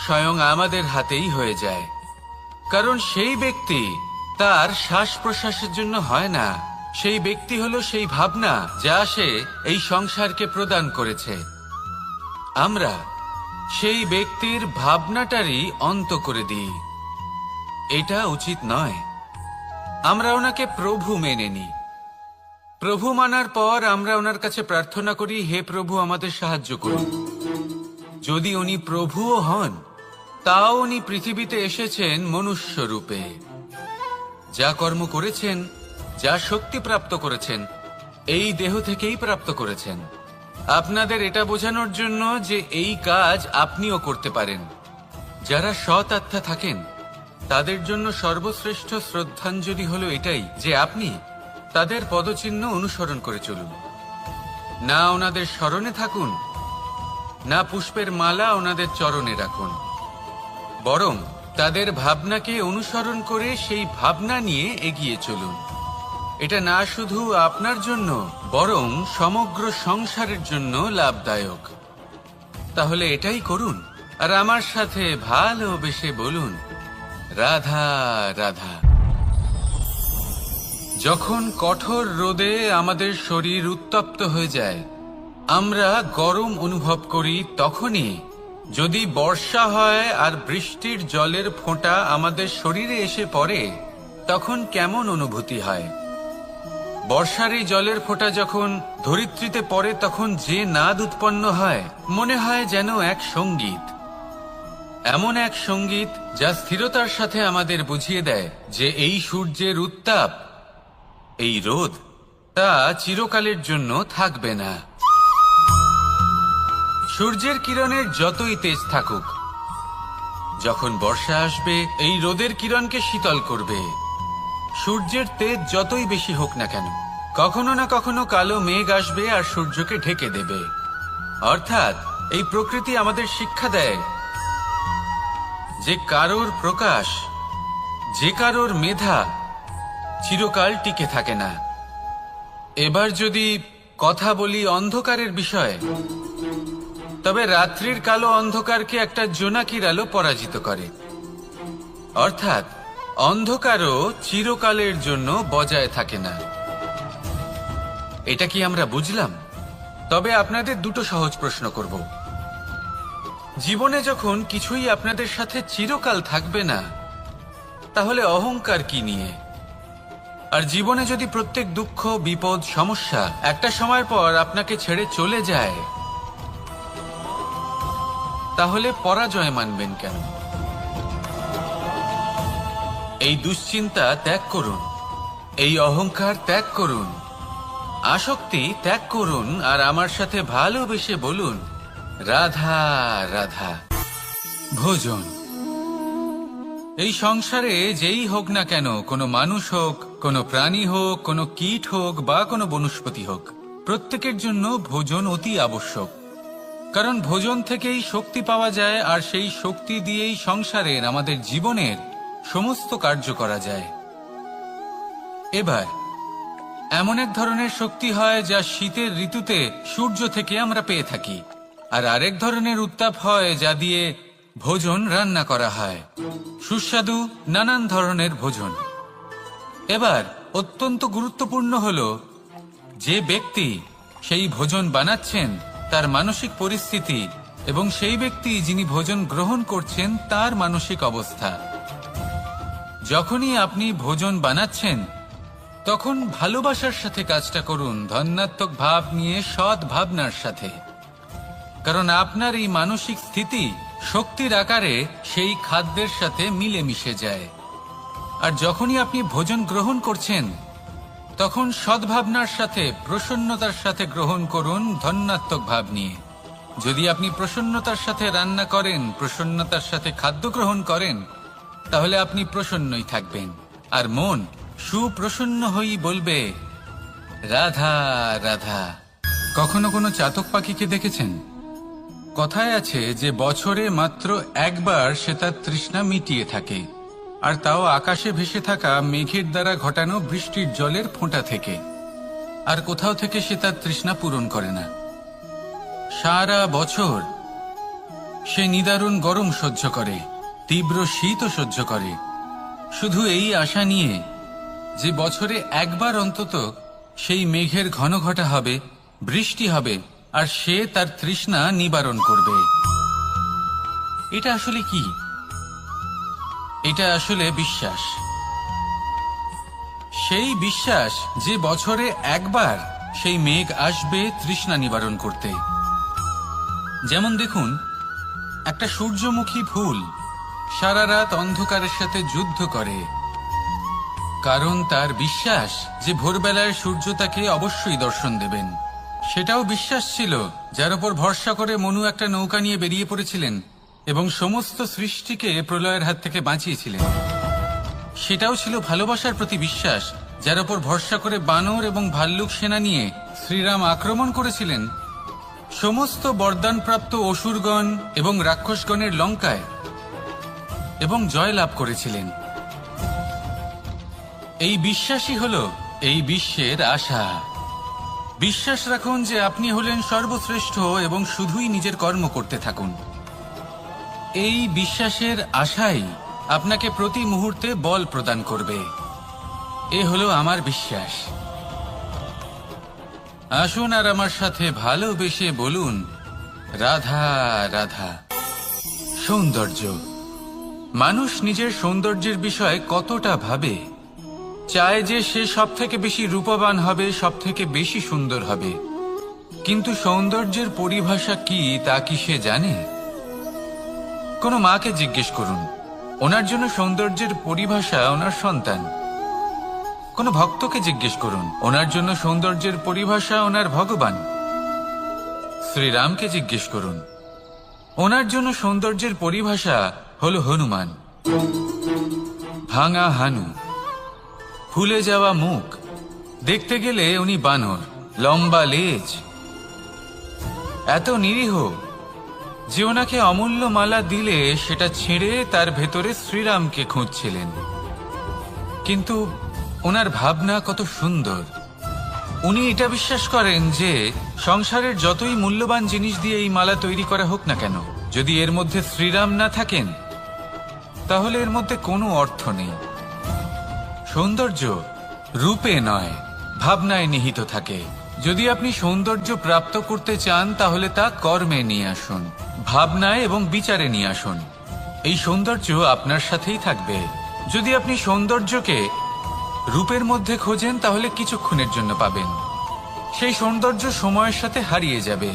স্বয়ং আমাদের হাতেই হয়ে যায়, কারণ সেই ব্যক্তি তার শ্বাস প্রশ্বাসের জন্য হয় না। সেই ব্যক্তি হলো সেই ভাবনা যা সে এই সংসারকে প্রদান করেছে। আমরা সেই ব্যক্তির ভাবনাটারই অন্ত করে দিই। এটা উচিত নয়। আমরা ওনাকে প্রভু মেনে নিই। প্রভু মানার পর আমরা ওনার কাছে প্রার্থনা করি, হে প্রভু আমাদের সাহায্য করুন। যদি উনি প্রভুও হন, তাও উনি পৃথিবীতে এসেছেন মনুষ্য রূপে। যা কর্ম করেছেন, যা শক্তি প্রাপ্ত করেছেন, এই দেহ থেকেই প্রাপ্ত করেছেন। আপনাদের এটা বোঝানোর জন্য যে এই কাজ আপনিও করতে পারেন। যারা সৎ আত্মা থাকেন, তাদের জন্য সর্বশ্রেষ্ঠ শ্রদ্ধাঞ্জলি হলো এটাই যে আপনি তাদের পদচিহ্ন অনুসরণ করে চলুন। না ওনাদের স্মরণে থাকুন, না পুষ্পের মালা ওনাদের চরণে রাখুন, বরং তাদের ভাবনাকে অনুসরণ করে সেই ভাবনা নিয়ে এগিয়ে চলুন। এটা না শুধু আপনার জন্য, বরং সমগ্র সংসারের জন্য লাভদায়ক। তাহলে এটাই করুন আর আমার সাথে ভালোবেসে বলুন, রাধা রাধা। যখন কঠোর রোদে আমাদের শরীর উত্তপ্ত হয়ে যায়, আমরা গরম অনুভব করি, তখনই যদি বর্ষা হয় আর বৃষ্টির জলের ফোঁটা আমাদের শরীরে এসে পড়ে, তখন কেমন অনুভূতি হয়? বর্ষার এই জলের ফোঁটা যখন ধরিত্রীতে পড়ে, তখন যে নাদ উৎপন্ন হয়, মনে হয় যেন এক সঙ্গীত। এমন এক সঙ্গীত যা স্থিরতার সাথে আমাদের বুঝিয়ে দেয় যে এই সূর্যের উত্তাপ, এই রোদ, তা চিরকালের জন্য থাকবে না। সূর্যের কিরণের যতই তেজ থাকুক, যখন বর্ষা আসবে এই রোদের কিরণকে শীতল করবে। সূর্যের তেজ যতই বেশি হোক না কেন, কখনো না কখনো কালো মেঘ আসবে আর সূর্যকে ঢেকে দেবে। অর্থাৎ এই প্রকৃতি আমাদের শিক্ষা দেয় যে কারোর প্রকাশ, যে কারোর মেধা চিরকাল টিকে থাকে না। এবার যদি কথা বলি অন্ধকারের বিষয়ে, তবে রাত্রির কালো অন্ধকারকে একটা জোনাকির আলো পরাজিত করে। অর্থাৎ অন্ধকারও চিরকালের জন্য বজায় থাকে না। এটা কি আমরা বুঝলাম? তবে আপনাদের দুটো সহজ প্রশ্ন করব। জীবনে যখন কিছুই আপনাদের সাথে চিরকাল থাকবে না, তাহলে অহংকার কি নিয়ে? আর জীবনে যদি প্রত্যেক দুঃখ, বিপদ, সমস্যা একটা সময়ের পর আপনাকে ছেড়ে চলে যায়, তাহলে পরাজয় মানবেন কেন? এই দুশ্চিন্তা ত্যাগ করুন, এই অহংকার ত্যাগ করুন, আসক্তি ত্যাগ করুন, আর আমার সাথে ভালোবেসে বলুন, রাধা রাধা। ভোজন। এই সংসারে যেই হোক না কেন, কোনো মানুষ হোক, কোনো প্রাণী হোক, কোনো কীট হোক বা কোনো বনস্পতি হোক, প্রত্যেকের জন্য ভোজন অতি আবশ্যক। কারণ ভোজন থেকেই শক্তি পাওয়া যায়, আর সেই শক্তি দিয়েই সংসারের, আমাদের জীবনের সমস্ত কার্য করা যায়। এবার এমন এক ধরনের শক্তি হয় যা শীতের ঋতুতে সূর্য থেকে আমরা পেয়ে থাকি, আর আরেক ধরনের উত্তাপ হয় যা দিয়ে ভোজন রান্না করা হয়, সুস্বাদু নানান ধরনের ভোজন। এবার অত্যন্ত গুরুত্বপূর্ণ হলো যে ব্যক্তি সেই ভোজন বানাচ্ছেন তার মানসিক পরিস্থিতি, এবং সেই ব্যক্তি যিনি ভোজন গ্রহণ করছেন তার মানসিক অবস্থা। যখনই আপনি ভোজন বানাচ্ছেন তখন ভালোবাসার সাথে কাজটা করুন, ধন্যাত্মক ভাব নিয়ে, সৎ ভাবনার সাথে। কারণ আপনার এই মানসিক স্থিতি শক্তির আকারে সেই খাদ্যের সাথে মিলে মিশে যায়। আর যখনই আপনি ভোজন গ্রহণ করছেন তখন সদ্ভাবনার সাথে, প্রসন্নতার সাথে গ্রহণ করুন, ধন্যাত্মক ভাব নিয়ে। যদি আপনি প্রসন্নতার সাথে রান্না করেন, প্রসন্নতার সাথে খাদ্য গ্রহণ করেন, তাহলে আপনি প্রসন্নই থাকবেন, আর মন সুপ্রসন্ন হয়েই বলবে, রাধা রাধা। কখনো কোনো চাতক পাখিকে দেখেছেন? কথায় আছে যে বছরে মাত্র একবার সে তার তৃষ্ণা মিটিয়ে থাকে, আর তাও আকাশে ভেসে থাকা মেঘের দ্বারা ঘটানো বৃষ্টির জলের ফোঁটা থেকে। আর কোথাও থেকে সে তার তৃষ্ণা পূরণ করে না। সারা বছর সে নিদারুণ গরম সহ্য করে, তীব্র শীতও সহ্য করে, শুধু এই আশা নিয়ে যে বছরে একবার অন্তত সেই মেঘের ঘন ঘটা হবে, বৃষ্টি হবে, আর সে তার তৃষ্ণা নিবারণ করবে। এটা আসলে কি? এটা আসলে বিশ্বাস। সেই বিশ্বাস যে বছরে একবার সেই মেঘ আসবে তৃষ্ণা নিবারণ করতে। যেমন দেখুন, একটা সূর্যমুখী ফুল সারা রাত অন্ধকারের সাথে যুদ্ধ করে, কারণ তার বিশ্বাস যে ভোরবেলায় সূর্য তাকে অবশ্যই দর্শন দেবেন। সেটাও বিশ্বাস ছিল যার উপর ভরসা করে মনু একটা নৌকা নিয়ে বেরিয়ে পড়েছিলেন এবং সমস্ত সৃষ্টিকে প্রলয়ের হাত থেকে বাঁচিয়েছিলেন। সেটাও ছিল ভালোবাসার প্রতি বিশ্বাস, যার উপর ভরসা করে বানর এবং ভাল্লুক সেনা নিয়ে শ্রীরাম আক্রমণ করেছিলেন সমস্ত বরদানপ্রাপ্ত অসুরগণ এবং রাক্ষসগণের লঙ্কায়, এবং জয় লাভ করেছিলেন। এই বিশ্বাসই হল এই বিশ্বের আশা। বিশ্বাস রাখুন যে আপনি হলেন সর্বশ্রেষ্ঠ এবং শুধুই নিজের কর্ম করতে থাকুন। এই বিশ্বাসের আশাই আপনাকে প্রতি মুহূর্তে বল প্রদান করবে। এ হলো আমার বিশ্বাস। আসুন আর আমার সাথে ভালোবেসে বলুন, রাধা রাধা। সৌন্দর্য। মানুষ নিজের সৌন্দর্যের বিষয়ে কতটা ভাবে, চায় যে সে সব থেকে বেশি রূপবান হবে, সব থেকে বেশি সুন্দর হবে। কিন্তু সৌন্দর্যের পরিভাষা কি তা কি সে জানে? কোনো মাকে জিজ্ঞেস করুন, ওনার জন্য সৌন্দর্যের পরিভাষা ওনার সন্তান। কোনো ভক্তকে জিজ্ঞেস করুন, ওনার জন্য সৌন্দর্যের পরিভাষা ওনার ভগবান। শ্রীরামকে জিজ্ঞেস করুন, ওনার জন্য সৌন্দর্যের পরিভাষা হলো হনুমান। ভাঙা হানু, ফুলে যাওয়া মুখ, দেখতে গেলে উনি বানর, লম্বা লেজ, এত নিরীহ যে ওনাকে অমূল্য মালা দিলে সেটা ছিঁড়ে তার ভেতরে শ্রীরামকে খুঁজছিলেন। কিন্তু ওনার ভাবনা কত সুন্দর। উনি এটা বিশ্বাস করেন যে সংসারের যতই মূল্যবান জিনিস দিয়ে এই মালা তৈরি করা হোক না কেন, যদি এর মধ্যে শ্রীরাম না থাকেন তাহলে এর মধ্যে কোনো অর্থ নেই। সৌন্দর্য রূপে নয়, ভাবনায় নিহিত থাকে। যদি আপনি সৌন্দর্য প্রাপ্ত করতে চান তাহলে তা কর্মে নিয়ে আসুন, ভাবনায় এবং বিচারে নিয়ে আসুন। এই সৌন্দর্য আপনার সাথেই থাকবে। যদি আপনি সৌন্দর্যকে রূপের মধ্যে খোঁজেন তাহলে কিছুক্ষণের জন্য পাবেন, সেই সৌন্দর্য সময়ের সাথে হারিয়ে যাবে।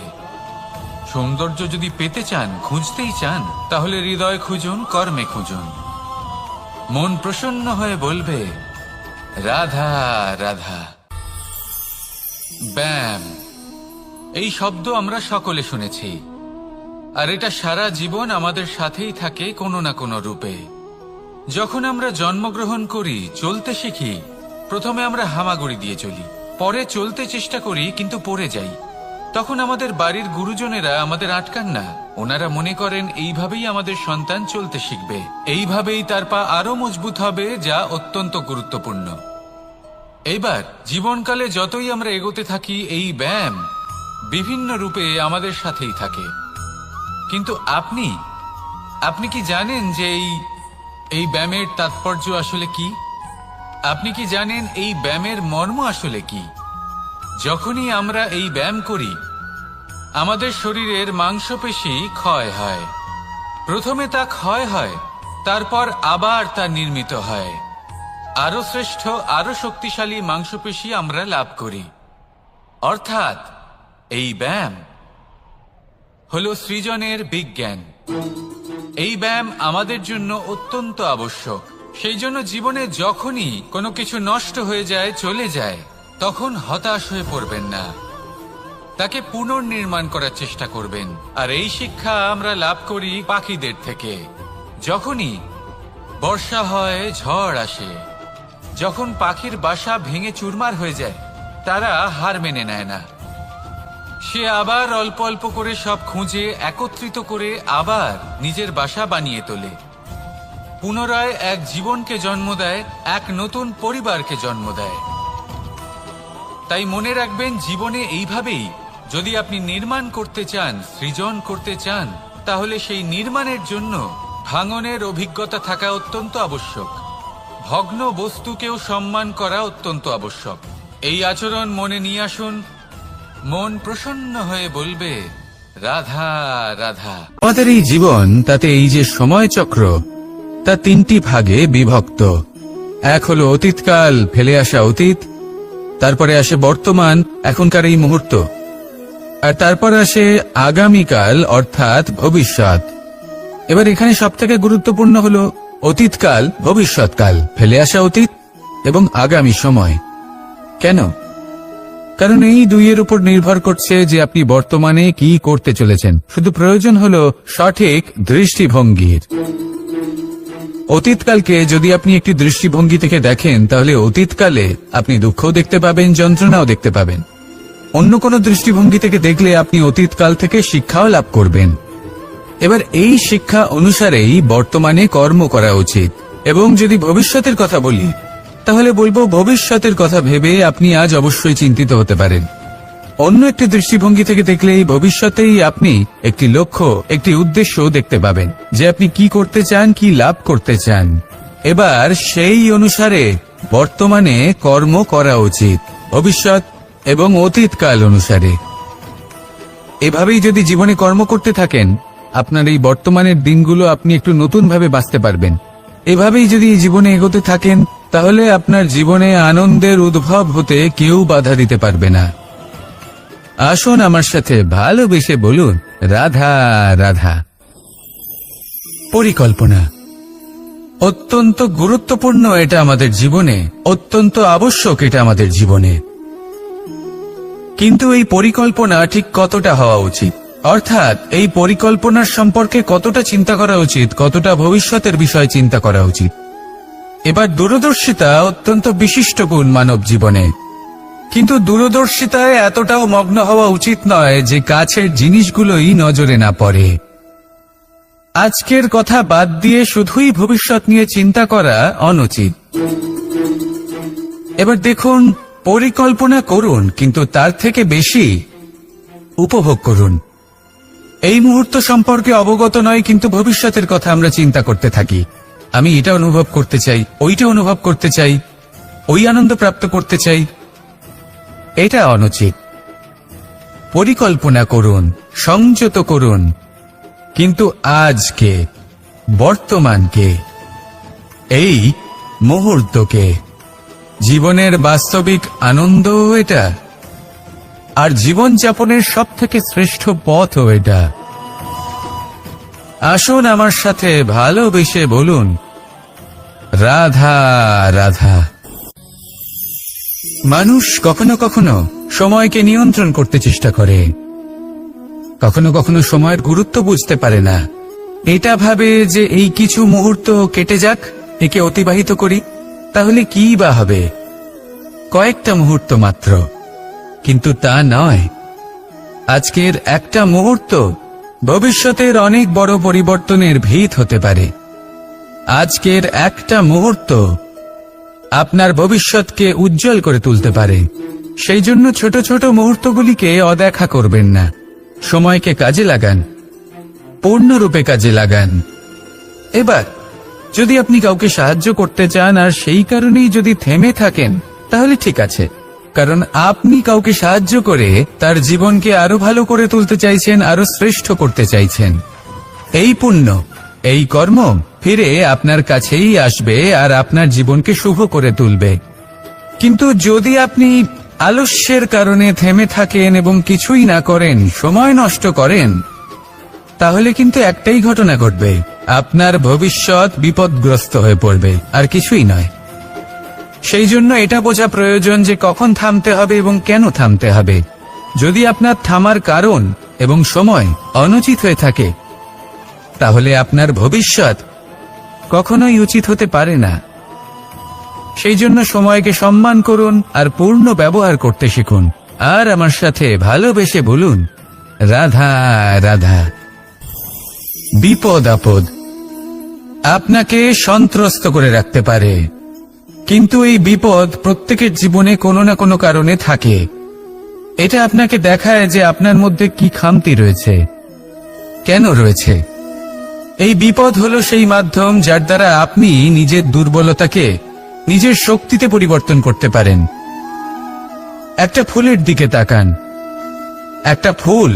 সৌন্দর্য যদি পেতে চান, খুঁজতেই চান, তাহলে হৃদয় খুঁজুন, কর্মে খুঁজুন। মন প্রসন্ন হয়ে বলবে রাধা রাধা। ব্যায়াম, এই শব্দ আমরা সকলে শুনেছি, আর এটা সারা জীবন আমাদের সাথেই থাকে কোনো না কোনো রূপে। যখন আমরা জন্মগ্রহণ করি, চলতে শিখি, প্রথমে আমরা হামাগুড়ি দিয়ে চলি, পরে চলতে চেষ্টা করি কিন্তু পড়ে যাই। তখন আমাদের বাড়ির গুরুজনেরা আমাদের আটকান না, ওনারা মনে করেন এইভাবেই আমাদের সন্তান চলতে শিখবে, এইভাবেই তার পা আরো মজবুত হবে, যা অত্যন্ত গুরুত্বপূর্ণ। এইবার জীবনকালে যতই আমরা এগোতে থাকি, এই ব্যায়াম বিভিন্ন রূপে আমাদের সাথেই থাকে। কিন্তু আপনি কি জানেন যে এই ব্যায়ামের তাৎপর্য আসলে কি? আপনি কি জানেন এই ব্যায়ামের মর্ম আসলে কি? যখনই আমরা এই ব্যায়াম করি, আমাদের শরীরের মাংসপেশি ক্ষয় হয়। প্রথমে তা ক্ষয় হয়, তারপর আবার তা নির্মিত হয়। আরো শ্রেষ্ঠ, আরো শক্তিশালী মাংসপেশি আমরা লাভ করি। অর্থাৎ এই ব্যায়াম হলো সৃজনের বিজ্ঞান। এই ব্যায়াম আমাদের জন্য অত্যন্ত আবশ্যক। সেই জন্য জীবনে যখনই কোনো কিছু নষ্ট হয়ে যায়, চলে যায়, তখন হতাশ হয়ে পড়বেন না, তাকে পুনর্নির্মাণ করার চেষ্টা করবেন। আর এই শিক্ষা আমরা লাভ করি পাখিদের থেকে। যখনই বর্ষা হয়, ঝড় আসে, যখন পাখির বাসা ভেঙে চুরমার হয়ে যায়, তারা হার মেনে নেয় না। সে আবার অল্প অল্প করে সব খুঁজে একত্রিত করে আবার নিজের বাসা বানিয়ে তোলে, পুনরায় এক জীবনকে জন্ম দেয়, এক নতুন পরিবারকে জন্ম দেয়। তাই মনে রাখবেন, জীবনে এইভাবেই যদি আপনি নির্মাণ করতে চান, সৃজন করতে চান, তাহলে সেই নির্মাণের জন্য ভাঙনের অভিজ্ঞতা থাকা অত্যন্ত আবশ্যক। ভগ্ন বস্তুকেও সম্মান করা অত্যন্ত আবশ্যক। এই আচরণ মনে নিয়ে আসুন, মন প্রসন্ন হয়ে বলবে রাধা রাধা। আমাদের এই জীবন, তাতে এই যে সময় চক্র, তা তিনটি ভাগে বিভক্ত। এক হলো অতীতকাল, ফেলে আসা অতীত, তারপরে আসে বর্তমান, এখনকার এই মুহূর্ত, আর তারপর আসে আগামীকাল অর্থাৎ ভবিষ্যৎ। এবার এখানে সবথেকে গুরুত্বপূর্ণ হলো অতীতকাল, ভবিষ্যৎকাল, ফেলে আসা অতীত এবং আগামী সময়। কেন? কারণ এই দুইয়ের উপর নির্ভর করছে যে আপনি বর্তমানে কি করতে চলেছেন। শুধু প্রয়োজন হলো সঠিক দৃষ্টিভঙ্গির। অতীতকালকে যদি আপনি একটি দৃষ্টিভঙ্গি থেকে দেখেন, তাহলে অতীতকালে আপনি দুঃখও দেখতে পাবেন, যন্ত্রণাও দেখতে পাবেন। অন্য কোনো দৃষ্টিভঙ্গি থেকে দেখলে আপনি অতীতকাল থেকে শিক্ষাও লাভ করবেন। এবার এই শিক্ষা অনুসারেই বর্তমানে কর্ম করা উচিত। এবং যদি ভবিষ্যতের কথা বলি, তাহলে বলবো ভবিষ্যতের কথা ভেবে আপনি আজ অবশ্যই চিন্তিত হতে পারেন। অন্য একটি দৃষ্টিভঙ্গি থেকে দেখলে এই ভবিষ্যতেই আপনি একটি লক্ষ্য, একটি উদ্দেশ্য দেখতে পাবেন, যে আপনি কি করতে চান, কি লাভ করতে চান। এবার সেই অনুসারে বর্তমানে কর্ম করা উচিত, ভবিষ্যৎ এবং অতীতকাল অনুসারে। এভাবেই যদি জীবনে কর্ম করতে থাকেন, আপনার এই বর্তমানের দিনগুলো আপনি একটু নতুনভাবে বাঁচতে পারবেন। এভাবেই যদি জীবনে এগোতে থাকেন, তাহলে আপনার জীবনে আনন্দের উদ্ভব হতে কেউ বাধা দিতে পারবে না। আসুন আমার সাথে ভালোবেসে বলুন রাধা রাধা। পরিকল্পনা অত্যন্ত গুরুত্বপূর্ণ, এটা আমাদের জীবনে অত্যন্ত আবশ্যক, এটা আমাদের জীবনে। কিন্তু এই পরিকল্পনা ঠিক কতটা হওয়া উচিত, অর্থাৎ এই পরিকল্পনার সম্পর্কে কতটা চিন্তা করা উচিত, কতটা ভবিষ্যতের বিষয় চিন্তা করা উচিত। এবার দূরদর্শিতা অত্যন্ত বিশিষ্ট গুণ মানব জীবনে, কিন্তু দূরদর্শিতায় এতটাও মগ্ন হওয়া উচিত নয় যে কাছের জিনিসগুলোই নজরে না পড়ে। আজকের কথা বাদ দিয়ে শুধুই ভবিষ্যৎ নিয়ে চিন্তা করা অনুচিত। এবার দেখুন, পরিকল্পনা করুন, কিন্তু তার থেকে বেশি উপভোগ করুন। এই মুহূর্ত সম্পর্কে অবগত নয়, কিন্তু ভবিষ্যতের কথা আমরা চিন্তা করতে থাকি। আমি এটা অনুভব করতে চাই, ওইটা অনুভব করতে চাই, ওই আনন্দ প্রাপ্ত করতে চাই। এটা অনুচিত। পরিকল্পনা করুন, সংযত করুন, কিন্তু আজকে, বর্তমানকে, এই মুহূর্তকে, জীবনের বাস্তবিক আনন্দ এটা, আর জীবনযাপনের সবথেকে শ্রেষ্ঠ পথও এটা। আসুন আমার সাথে ভালোবেসে বলুন, রাধা রাধা। মানুষ কখনো কখনো সময়কে নিয়ন্ত্রণ করতে চেষ্টা করে, কখনো কখনো সময়ের গুরুত্ব বুঝতে পারে না। এটা ভাবে যে এই কিছু মুহূর্ত কেটে যাক, একে অতিবাহিত করি, তাহলে কি বা হবে, কয়েকটা মুহূর্ত মাত্র। কিন্তু তা নয়। আজকের একটা মুহূর্ত ভবিষ্যতের অনেক বড় পরিবর্তনের ভিত হতে পারে। আজকের একটা মুহূর্ত আপনার ভবিষ্যৎকে উজ্জ্বল করে তুলতে পারে। সেই জন্য ছোট ছোট মুহূর্তগুলিকে অদেখা করবেন না। সময়কে কাজে লাগান, পূর্ণরূপে কাজে লাগান। এবার যদি আপনি কাউকে সাহায্য করতে চান আর সেই কারণেই যদি থেমে থাকেন, তাহলে ঠিক আছে, কারণ আপনি কাউকে সাহায্য করে তার জীবনকে আরো ভালো করে তুলতে চাইছেন, আরো শ্রেষ্ঠ করতে চাইছেন। এই পুণ্য, এই কর্ম ফিরে আপনার কাছেই আসবে আর আপনার জীবনকে শুভ করে তুলবে। কিন্তু যদি আপনি আলস্যের কারণে থেমে থাকেন এবং কিছুই না করেন, সময় নষ্ট করেন, তাহলে কিন্তু একটাই ঘটনা ঘটবে, আপনার ভবিষ্যৎ বিপদগ্রস্ত হয়ে পড়বে, আর কিছুই নয়। সেই জন্য এটা বোঝা প্রয়োজন যে কখন থামতে হবে এবং কেন থামতে হবে। যদি আপনার থামার কারণ এবং সময় অনুচিত হয়ে থাকে, তাহলে আপনার ভবিষ্যৎ কখনোই উচিত হতে পারে না। সেই জন্য সময়কে সম্মান করুন আর পূর্ণ ব্যবহার করতে শিখুন। আর আমার সাথে ভালোবেসে বলুন, রাধা রাধা। বিপদ আপদ আপনাকে সন্ত্রস্ত করে রাখতে পারে, কিন্তু এই বিপদ প্রত্যেকের জীবনে কোনো না কোনো কারণে থাকে। এটা আপনাকে দেখায় যে আপনার মধ্যে কি খামতি রয়েছে, কেন রয়েছে। এই বিপদ হলো সেই মাধ্যম যার দ্বারা আপনি নিজের দুর্বলতাকে নিজের শক্তিতে পরিবর্তন করতে পারেন। একটা ফুলের দিকে তাকান। একটা ফুল,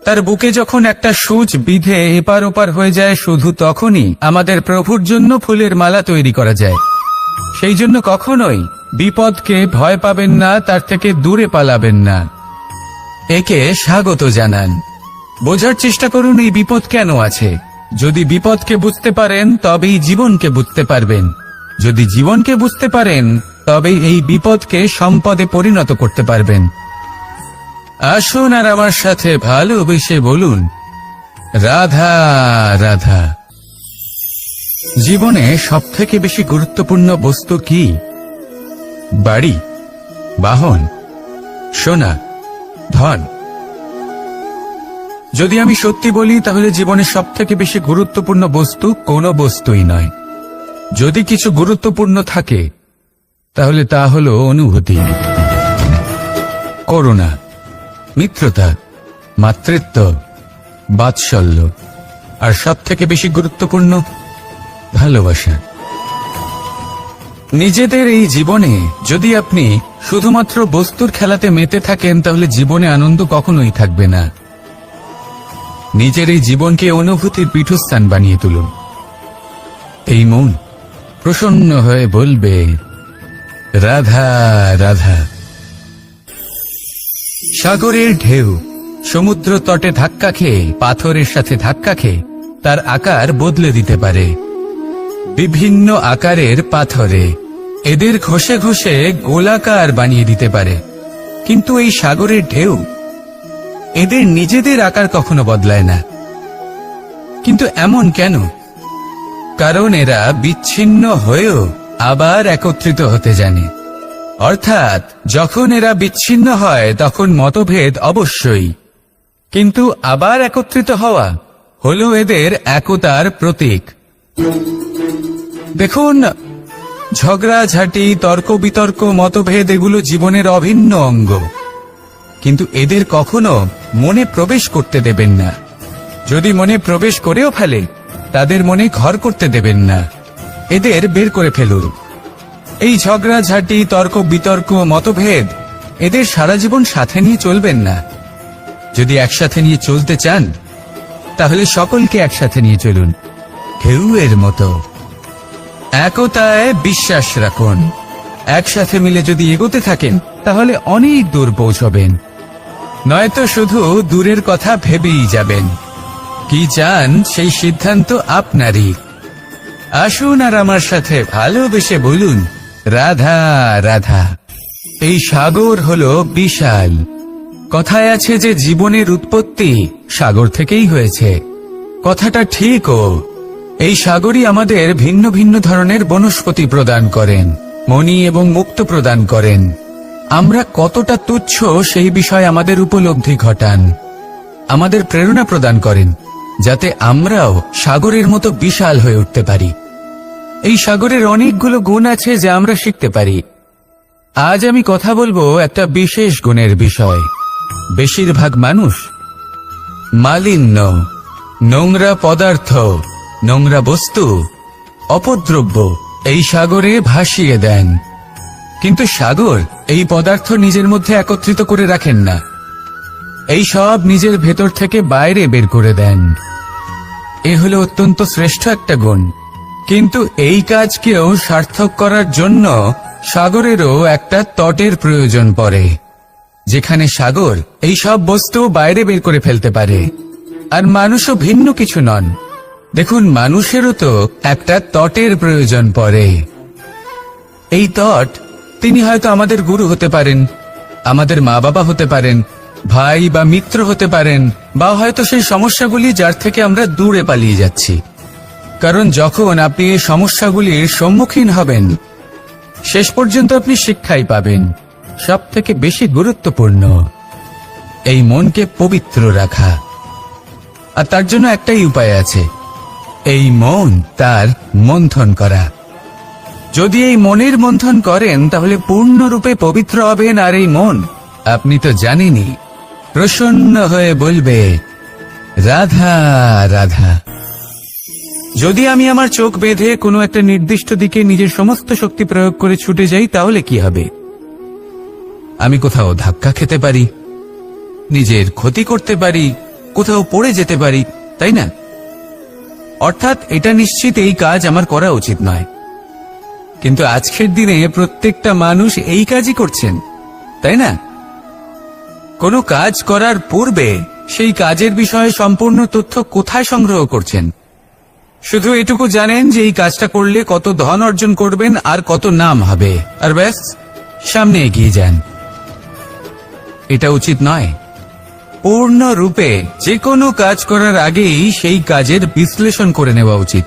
তার বুকে যখন একটা সূচ বিঁধে এপার ওপার হয়ে যায়, শুধু তখনই আমাদের প্রভুর জন্য ফুলের মালা তৈরি করা যায়। সেই জন্য কখনোই বিপদকে ভয় পাবেন না, তার থেকে দূরে পালাবেন না, একে স্বাগত জানান। বোঝার চেষ্টা করুন এই বিপদ কেন আছে। যদি বিপদকে বুঝতে পারেন তবেই জীবনকে বুঝতে পারবেন। যদি জীবনকে বুঝতে পারেন তবেই এই বিপদকে সম্পদে পরিণত করতে পারবেন। আসুন আর আমার সাথে ভালোবেসে বলুন, রাধা রাধা। জীবনে সবথেকে বেশি গুরুত্বপূর্ণ বস্তু কি? বাড়ি, বাহন, সোনা, ধন। যদি আমি সত্যি বলি, তাহলে জীবনের সবথেকে বেশি গুরুত্বপূর্ণ বস্তু কোনো বস্তুই নয়। যদি কিছু গুরুত্বপূর্ণ থাকে, তাহলে তা হলো অনুভূতি, করুণা, মিত্রতা, মাতৃত্ব, বাৎসল্য, আর সবথেকে বেশি গুরুত্বপূর্ণ ভালোবাসা। নিজেদের এই জীবনে যদি আপনি শুধুমাত্র বস্তুর খেলাতে মেতে থাকেন, তাহলে জীবনে আনন্দ কখনোই থাকবে না। নিজের এই জীবনকে অনুভূতির পীঠস্থান বানিয়ে তুলুন। এই মন প্রসন্ন হয়ে বলবে, রাধা রাধা। সাগরের ঢেউ সমুদ্র তটে ধাক্কা খেয়ে, পাথরের সাথে ধাক্কা খেয়ে তার আকার বদলে দিতে পারে। বিভিন্ন আকারের পাথরে এদের ঘষে ঘষে গোলাকার বানিয়ে দিতে পারে, কিন্তু এই সাগরের ঢেউ এদের নিজেদের আকার কখনো বদলায় না। কিন্তু এমন কেন? কারণ এরা বিচ্ছিন্ন হয়েও আবার একত্রিত হতে জানে। অর্থাৎ যখন এরা বিচ্ছিন্ন হয় তখন মতভেদ অবশ্যই, কিন্তু আবার একত্রিত হওয়া হলো এদের একতার প্রতীক। দেখুন, ঝগড়াঝাঁটি, তর্ক বিতর্ক, মতভেদ এগুলো জীবনের অভিন্ন অঙ্গ, কিন্তু এদের কখনো মনে প্রবেশ করতে দেবেন না। যদি মনে প্রবেশ করেও ফেলে, তাদের মনে ঘর করতে দেবেন না, এদের বের করে ফেলুন। এই ঝগড়াঝাঁটি, তর্ক বিতর্ক, মতভেদ এদের সারা জীবন সাথে নিয়ে চলবেন না, যদি একসাথে নিয়ে চলতে চান তাহলে সকলকে একসাথে নিয়ে চলুন, ঢেউয়ের মতো। একতায় বিশ্বাস রাখুন। একসাথে মিলে যদি এগোতে থাকেন তাহলে অনেক দূর পৌঁছবেন, নয়তো শুধু দূরের কথা ভেবেই যাবেন। কি চান সেই সিদ্ধান্ত আপনারই। আসুন আর আমার সাথে ভালোবেসে বলুন, রাধা রাধা। এই সাগর হলো বিশাল। কথায় আছে যে জীবনের উৎপত্তি সাগর থেকেই হয়েছে। কথাটা ঠিকও। এই সাগরই আমাদের ভিন্ন ভিন্ন ধরনের বনস্পতি প্রদান করেন, মণি এবং মুক্ত প্রদান করেন। আমরা কতটা তুচ্ছ সেই বিষয়ে আমাদের উপলব্ধি ঘটান, আমাদের প্রেরণা প্রদান করেন, যাতে আমরাও সাগরের মতো বিশাল হয়ে উঠতে পারি। এই সাগরের অনেকগুলো গুণ আছে যা আমরা শিখতে পারি। আজ আমি কথা বলবো একটা বিশেষ গুণের বিষয়। বেশিরভাগ মানুষ মালিন্য, নোংরা পদার্থ, নোংরা বস্তু, অপদ্রব্য এই সাগরে ভাসিয়ে দেন। কিন্তু সাগর এই পদার্থ নিজের মধ্যে একত্রিত করে রাখেন না, এই সব নিজের ভেতর থেকে বাইরে বের করে দেন। এ হলো অত্যন্ত শ্রেষ্ঠ একটা গুণ। কিন্তু এই কাজকেও সার্থক করার জন্য সাগরেরও একটা তটের প্রয়োজন পড়ে, যেখানে সাগর এই সব বস্তু বাইরে বের করে ফেলতে পারে। আর মানুষও ভিন্ন কিছু নন। দেখুন, মানুষেরও তো একটা তটের প্রয়োজন পড়ে। এই তট, তিনি হয়তো আমাদের গুরু হতে পারেন, আমাদের মা বাবা হতে পারেন, ভাই বা মিত্র হতে পারেন, বা হয়তো সেই সমস্যাগুলি যার থেকে আমরা দূরে পালিয়ে যাচ্ছি। কারণ যখন আপনি এই সমস্যাগুলির সম্মুখীন হবেন, শেষ পর্যন্ত আপনি শিক্ষাই পাবেন। সব থেকে বেশি গুরুত্বপূর্ণ এই মনকে পবিত্র রাখা। আর তার জন্য একটাই উপায় আছে, এই মন তার মন্থন করা। যদি এই মনের মন্থন করেন তাহলে পূর্ণরূপে পবিত্র হবেন। আর এই মন, আপনি তো জানেনই, প্রসন্ন হয়ে বলবে, রাধা রাধা। যদি আমি আমার চোখ বেঁধে কোনো একটা নির্দিষ্ট দিকে নিজের সমস্ত শক্তি প্রয়োগ করে ছুটে যাই, তাহলে কি হবে? আমি কোথাও ধাক্কা খেতে পারি, নিজের ক্ষতি করতে পারি, কোথাও পড়ে যেতে পারি, তাই না? অর্থাৎ এটা নিশ্চিত এই কাজ আমার করা উচিত নয়। কিন্তু আজকের দিনে প্রত্যেকটা মানুষ এই কাজই করছেন, তাই না? কোনো কাজ করার পূর্বে সেই কাজের বিষয়ে সম্পূর্ণ তথ্য কোথায় সংগ্রহ করছেন? শুধু এটুকু জানেন যে এই কাজটা করলে কত ধন অর্জন করবেন আর কত নাম হবে, আর ব্যাস সামনে এগিয়ে যান। এটা উচিত নয়। পূর্ণরূপে যে কোনো কাজ করার আগেই সেই কাজের বিশ্লেষণ করে নেওয়া উচিত,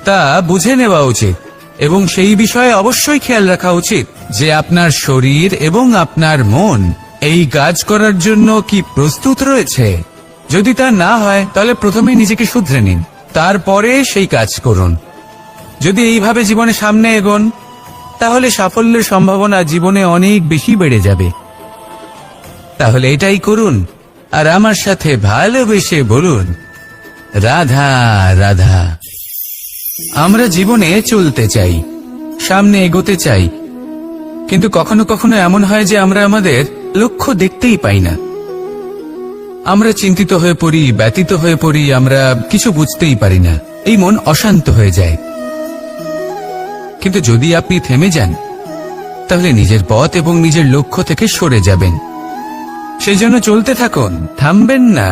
তা বুঝে নেওয়া উচিত, এবং সেই বিষয়ে অবশ্যই খেয়াল রাখা উচিত যে আপনার শরীর এবং আপনার মন এই কাজ করার জন্য কি প্রস্তুত রয়েছে। যদি তা না হয় তাহলে প্রথমে নিজেকে শুধরে নিন, তারপরে সেই কাজ করুন। যদি এইভাবে জীবনে সামনে এগোন তাহলে সাফল্যের সম্ভাবনা জীবনে অনেক বেশি বেড়ে যাবে। তাহলে এটাই করুন আর আমার সাথে ভালোবেসে বলুন, রাধা রাধা। আমরা জীবনে চলতে চাই, সামনে এগোতে চাই, কিন্তু কখনো কখনো এমন হয় যে আমরা আমাদের লক্ষ্য দেখতেই পাই না। আমরা চিন্তিত হয়ে পড়ি, ব্যতীত হয়ে পড়ি, আমরা কিছু বুঝতেই পারি না। এই মন অশান্ত হয়ে যায়। কিন্তু যদি আপনি থেমে যান তাহলে নিজের পথ এবং নিজের লক্ষ্য থেকে সরে যাবেন। সেই জন্য চলতে থাকুন, থামবেন না।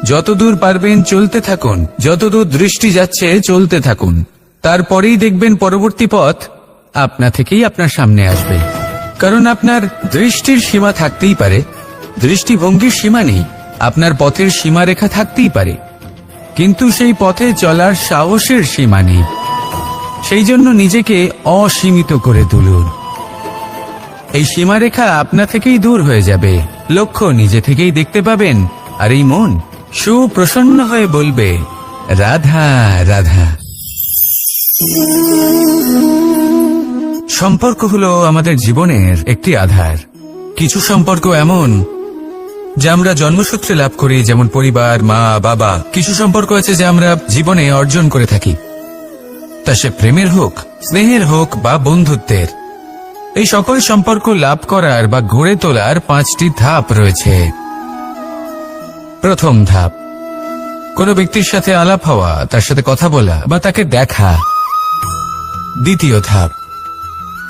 যতদূর পারবেন চলতে থাকুন, যতদূর দৃষ্টি যাচ্ছে চলতে থাকুন। তারপরেই দেখবেন পরবর্তী পথ আপনা থেকেই আপনার সামনে আসবে। কারণ আপনার দৃষ্টির সীমা থাকতেই পারে, দৃষ্টিভঙ্গির সীমা নেই। আপনার পথের সীমারেখা থাকতেই পারে, কিন্তু সেই পথে চলার সাহসের সীমা নেই। সেই জন্য নিজেকে অসীমিত করে তুলুন। এই সীমারেখা আপনা থেকেই দূর হয়ে যাবে, লক্ষ্য নিজে থেকেই দেখতে পাবেন, আর এই মন সুপ্রসন্ন হয়ে বলবে, রাধা রাধা। সম্পর্ক হলো আমাদের জীবনের একটি আধার। কিছু সম্পর্ক এমন যা আমরা জন্মসূত্রে লাভ করি, যেমন পরিবার, মা বাবা। কিছু সম্পর্ক আছে যা আমরা জীবনে অর্জন করে থাকি, তা সে প্রেমের হোক, স্নেহের হোক বা বন্ধুত্বের। এই সকল সম্পর্ক লাভ করার বা গড়ে তোলার 5টি ধাপ রয়েছে। প্রথম ধাপ, কোনো ব্যক্তির সাথে আলাপ হওয়া, তার সাথে কথা বলা বা তাকে দেখা। দ্বিতীয় ধাপ,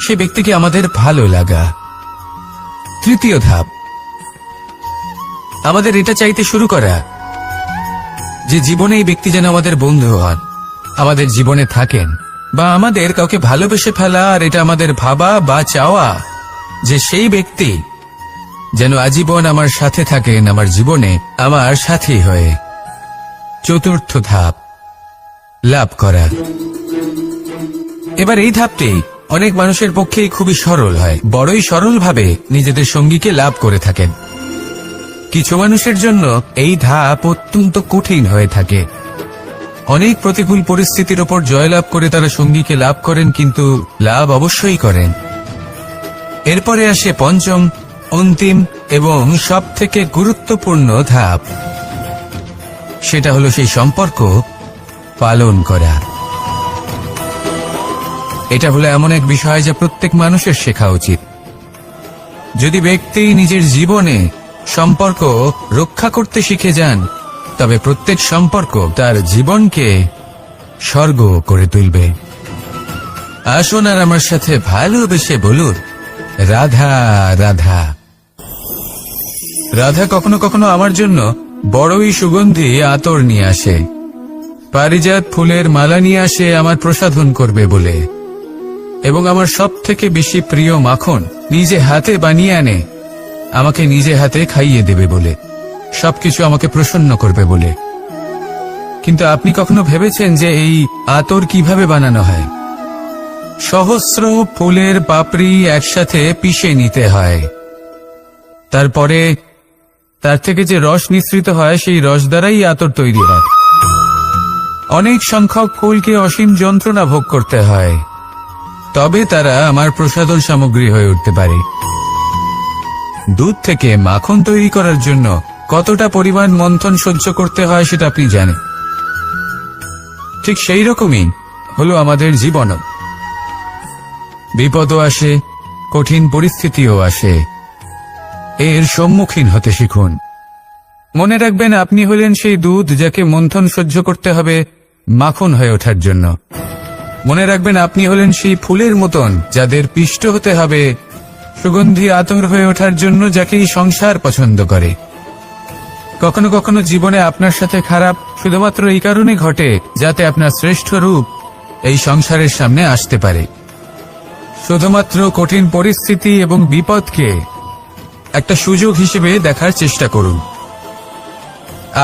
সে ব্যক্তিকে আমাদের ভালো লাগা। তৃতীয় ধাপ, আমাদের এটা চাইতে শুরু করা যে জীবনে এই ব্যক্তি যেন আমাদের বন্ধু হন, আমাদের জীবনে থাকেন, বা আমাদের কাউকে ভালোবেসে ফেলা আর এটা আমাদের ভাবা বা চাওয়া যে সেই ব্যক্তি যেন আজীবন আমার সাথে থাকেন, আমার জীবনে আমার সাথী হয়ে। চতুর্থ ধাপ, লাভ করা। এবার এই ধাপটি অনেক মানুষের পক্ষেই খুবই সরল হয়, বড়ই সরলভাবে নিজেদের সঙ্গীকে লাভ করে থাকেন। কিছু মানুষের জন্য এই ধাপ অত্যন্ত কঠিন হয়ে থাকে। অনেক প্রতিকূল পরিস্থিতির ওপর জয়লাভ করে তারা সঙ্গীকে লাভ করেন, কিন্তু লাভ অবশ্যই করেন। এরপরে আসে পঞ্চম, অন্তিম এবং সবথেকে গুরুত্বপূর্ণ ধাপ। সেটা হলো সেই সম্পর্ক পালন করা। এটা হলো এমন এক বিষয় যা প্রত্যেক মানুষের শেখা উচিত। যদি ব্যক্তি নিজের জীবনে সম্পর্ক রক্ষা করতে শিখে যান, তবে প্রত্যেক সম্পর্ক তার জীবনকে স্বর্গ করে তুলবে। আসুন আর আমার সাথে ভালোবেসে বলুন, রাধা রাধা। রাধা কখনো কখনো আমার জন্য বড়ই সুগন্ধি আতর নিয়ে আসে, পারিজাত ফুলের মালা নিয়ে আসে আমার প্রসাধন করবে বলে, এবং আমার সব থেকে বেশি প্রিয় মাখন নিজে হাতে বানিয়ে আনে আমাকে নিজে হাতে খাইয়ে দেবে বলে, সবকিছু আমাকে প্রসন্ন করবে বলে। কিন্তু আপনি কখনো ভেবেছেন যে এই আতর কিভাবে বানানো হয়? সহস্র ফুলের পাপড়ি একসাথে পিষে নিতে হয়, তারপরে তার থেকে যে রস নিঃসৃত হয় সেই রস দ্বারাই আতর তৈরি হয়। অনেক সংখ্যক ফুলকে অসীম যন্ত্রণা ভোগ করতে হয়, তবে তারা আমার প্রসাধন সামগ্রী হয়ে উঠতে পারে। দুধ থেকে মাখন তৈরি করার জন্য কতটা পরিমাণ মন্থন সহ্য করতে হয় সেটা আপনি জানেন। ঠিক সেই রকমই হলো আমাদের জীবনও। বিপদও আসে, কঠিন পরিস্থিতিও আসে, এর সম্মুখীন হতে শিখুন। মনে রাখবেন, আপনি হলেন সেই দুধ যাকে মন্থন সহ্য করতে হবে মাখন হয়ে ওঠার জন্য। মনে রাখবেন, আপনি হলেন সেই ফুলের মতন যাদের পিষ্ট হতে হবে সুগন্ধি আতর হয়ে ওঠার জন্য, যাকে এই সংসার পছন্দ করে। কখনো কখনো জীবনে আপনার সাথে খারাপ শুধুমাত্র এই কারণে ঘটে যাতে আপনার শ্রেষ্ঠ রূপ এই সংসারের সামনে আসতে পারে। শুধুমাত্র কঠিন পরিস্থিতি এবং বিপদকে একটা সুযোগ হিসেবে দেখার চেষ্টা করুন।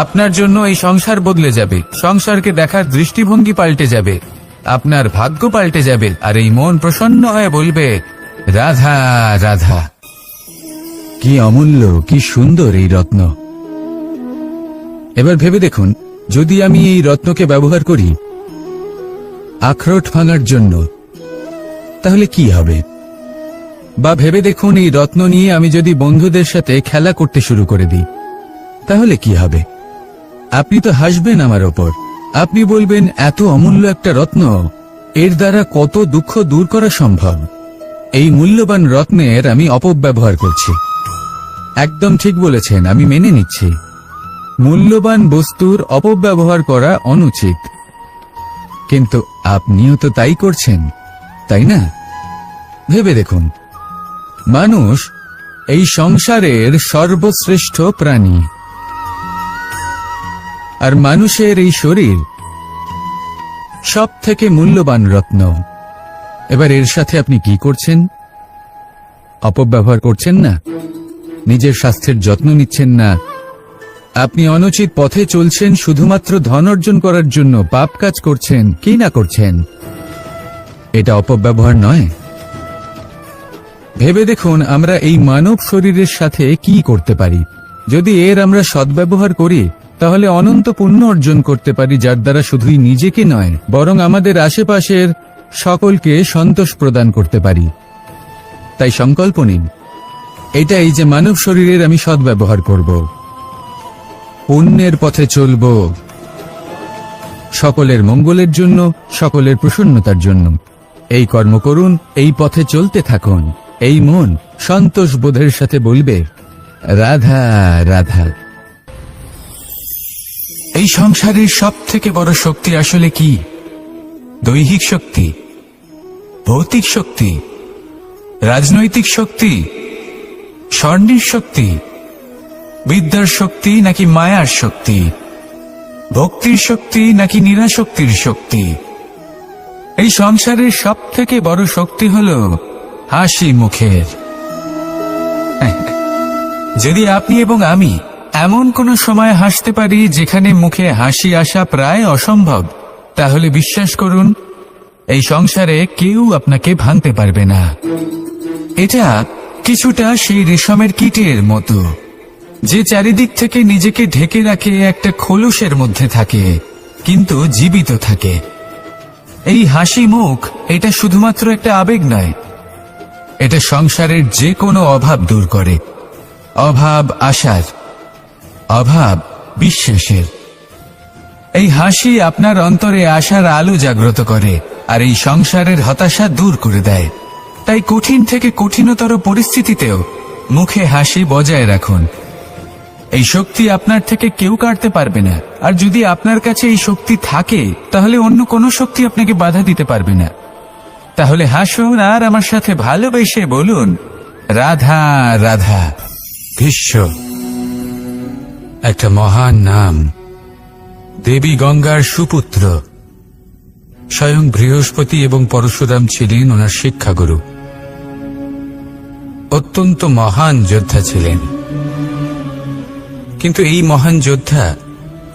আপনার জন্য এই সংসার বদলে যাবে, সংসারকে দেখার দৃষ্টিভঙ্গি পাল্টে যাবে, আপনার ভাগ্য পাল্টে যাবে, আর এই মন প্রসন্ন হয়ে বলবে, রাধা রাধা। কি অমূল্য, কি সুন্দর এই রত্ন। এবার ভেবে দেখুন, যদি আমি এই রত্নকে ব্যবহার করি আখরোট ভাঙার জন্য, তাহলে কি হবে? বা ভেবে দেখুন, এই রত্ন নিয়ে আমি যদি বন্ধুদের সাথে খেলা করতে শুরু করে দিই, তাহলে কি হবে? আপনি তো হাসবেন আমার ওপর। আপনি বলবেন, এত অমূল্য একটা রত্ন, এর দ্বারা কত দুঃখ দূর করা সম্ভব। এই মূল্যবান রত্নের আমি অপব্যবহার করছি। একদম ঠিক বলেছেন, আমি মেনে নিচ্ছি। মূল্যবান বস্তুর অপব্যবহার করা অনুচিত, কিন্তু আপনিও তো তাই করছেন, তাই না? ভেবে দেখুন, মানুষ এই সংসারের সর্বশ্রেষ্ঠ প্রাণী, আর মানুষের এই শরীর সব থেকে মূল্যবান রত্ন। এবার এর সাথে আপনি কি করছেন? অপব্যবহার করছেন না, নিজের স্বাস্থ্যের যত্ন নিচ্ছেন না, আপনি অনুচিত পথে চলছেন শুধুমাত্র ধন অর্জন করার জন্য, পাপ কাজ করছেন, কি না করছেন? এটা অপব্যবহার নয়? ভেবে দেখুন, আমরা এই মানব শরীরের সাথে কি করতে পারি। যদি এর আমরা সদ্ব্যবহার করি, তাহলে অনন্ত পুণ্য অর্জন করতে পারি, যার দ্বারা শুধুই নিজেকে নয়, বরং আমাদের আশেপাশের সকলকে সন্তোষ প্রদান করতে পারি। তাই সংকল্প নিন, এটাই যে মানব শরীরের আমি সদ্ব্যবহার করব, পুণ্যের পথে চলব, সকলের মঙ্গলের জন্য, সকলের প্রসন্নতার জন্য। এই কর্ম করুন, এই পথে চলতে থাকুন। এই মন সন্তোষ বোধের সাথে বলবে, রাধা রাধা। এই সংসারের সব থেকে বড় শক্তি আসলে কি? দৈহিক শক্তি, ভৌতিক শক্তি, রাজনৈতিক শক্তি, স্বর্ণের শক্তি, বিদ্যার শক্তি নাকি মায়ার শক্তি, ভক্তির শক্তি নাকি নিরাশক্তির শক্তি? এই সংসারের সব থেকে বড় শক্তি হল হাসি মুখের। যদি আপনি এবং আমি এমন কোন সময় হাসতে পারি যেখানে মুখে হাসি আসা প্রায় অসম্ভব, তাহলে বিশ্বাস করুন এই সংসারে কেউ আপনাকে ভাঙতে পারবে না। এটা কিছুটা সেই রেশমের কীটের মতো, যে চারিদিক থেকে নিজেকে ঢেকে রাখে একটা খোলসের মধ্যে থাকে, কিন্তু জীবিত থাকে। এই হাসি মুখ এটা শুধুমাত্র একটা আবেগ নয়, এটা সংসারের যে কোনো অভাব দূর করে। অভাব আশার, অভাব বিশ্বাসের। এই হাসি আপনার অন্তরে আশার আলো জাগ্রত করে আর এই সংসারের হতাশা দূর করে দেয়। তাই কঠিন থেকে কঠিনতর পরিস্থিতিতেও মুখে হাসি বজায় রাখুন। এই শক্তি আপনার থেকে কেউ কাটতে পারবে না। আর যদি আপনার কাছে এই শক্তি থাকে, তাহলে অন্য কোনো শক্তি আপনাকে বাধা দিতে পারবে না। তাহলে হাসুন আর আমার সাথে ভালোবেসে বলুন, রাধা রাধা। ভীষ্ম একটা মহান নাম, দেবী গঙ্গার সুপুত্র। স্বয়ং বৃহস্পতি এবং পরশুরাম ছিলেন ওনার শিক্ষাগুরু। অত্যন্ত মহান যোদ্ধা ছিলেন, কিন্তু এই মহান যোদ্ধা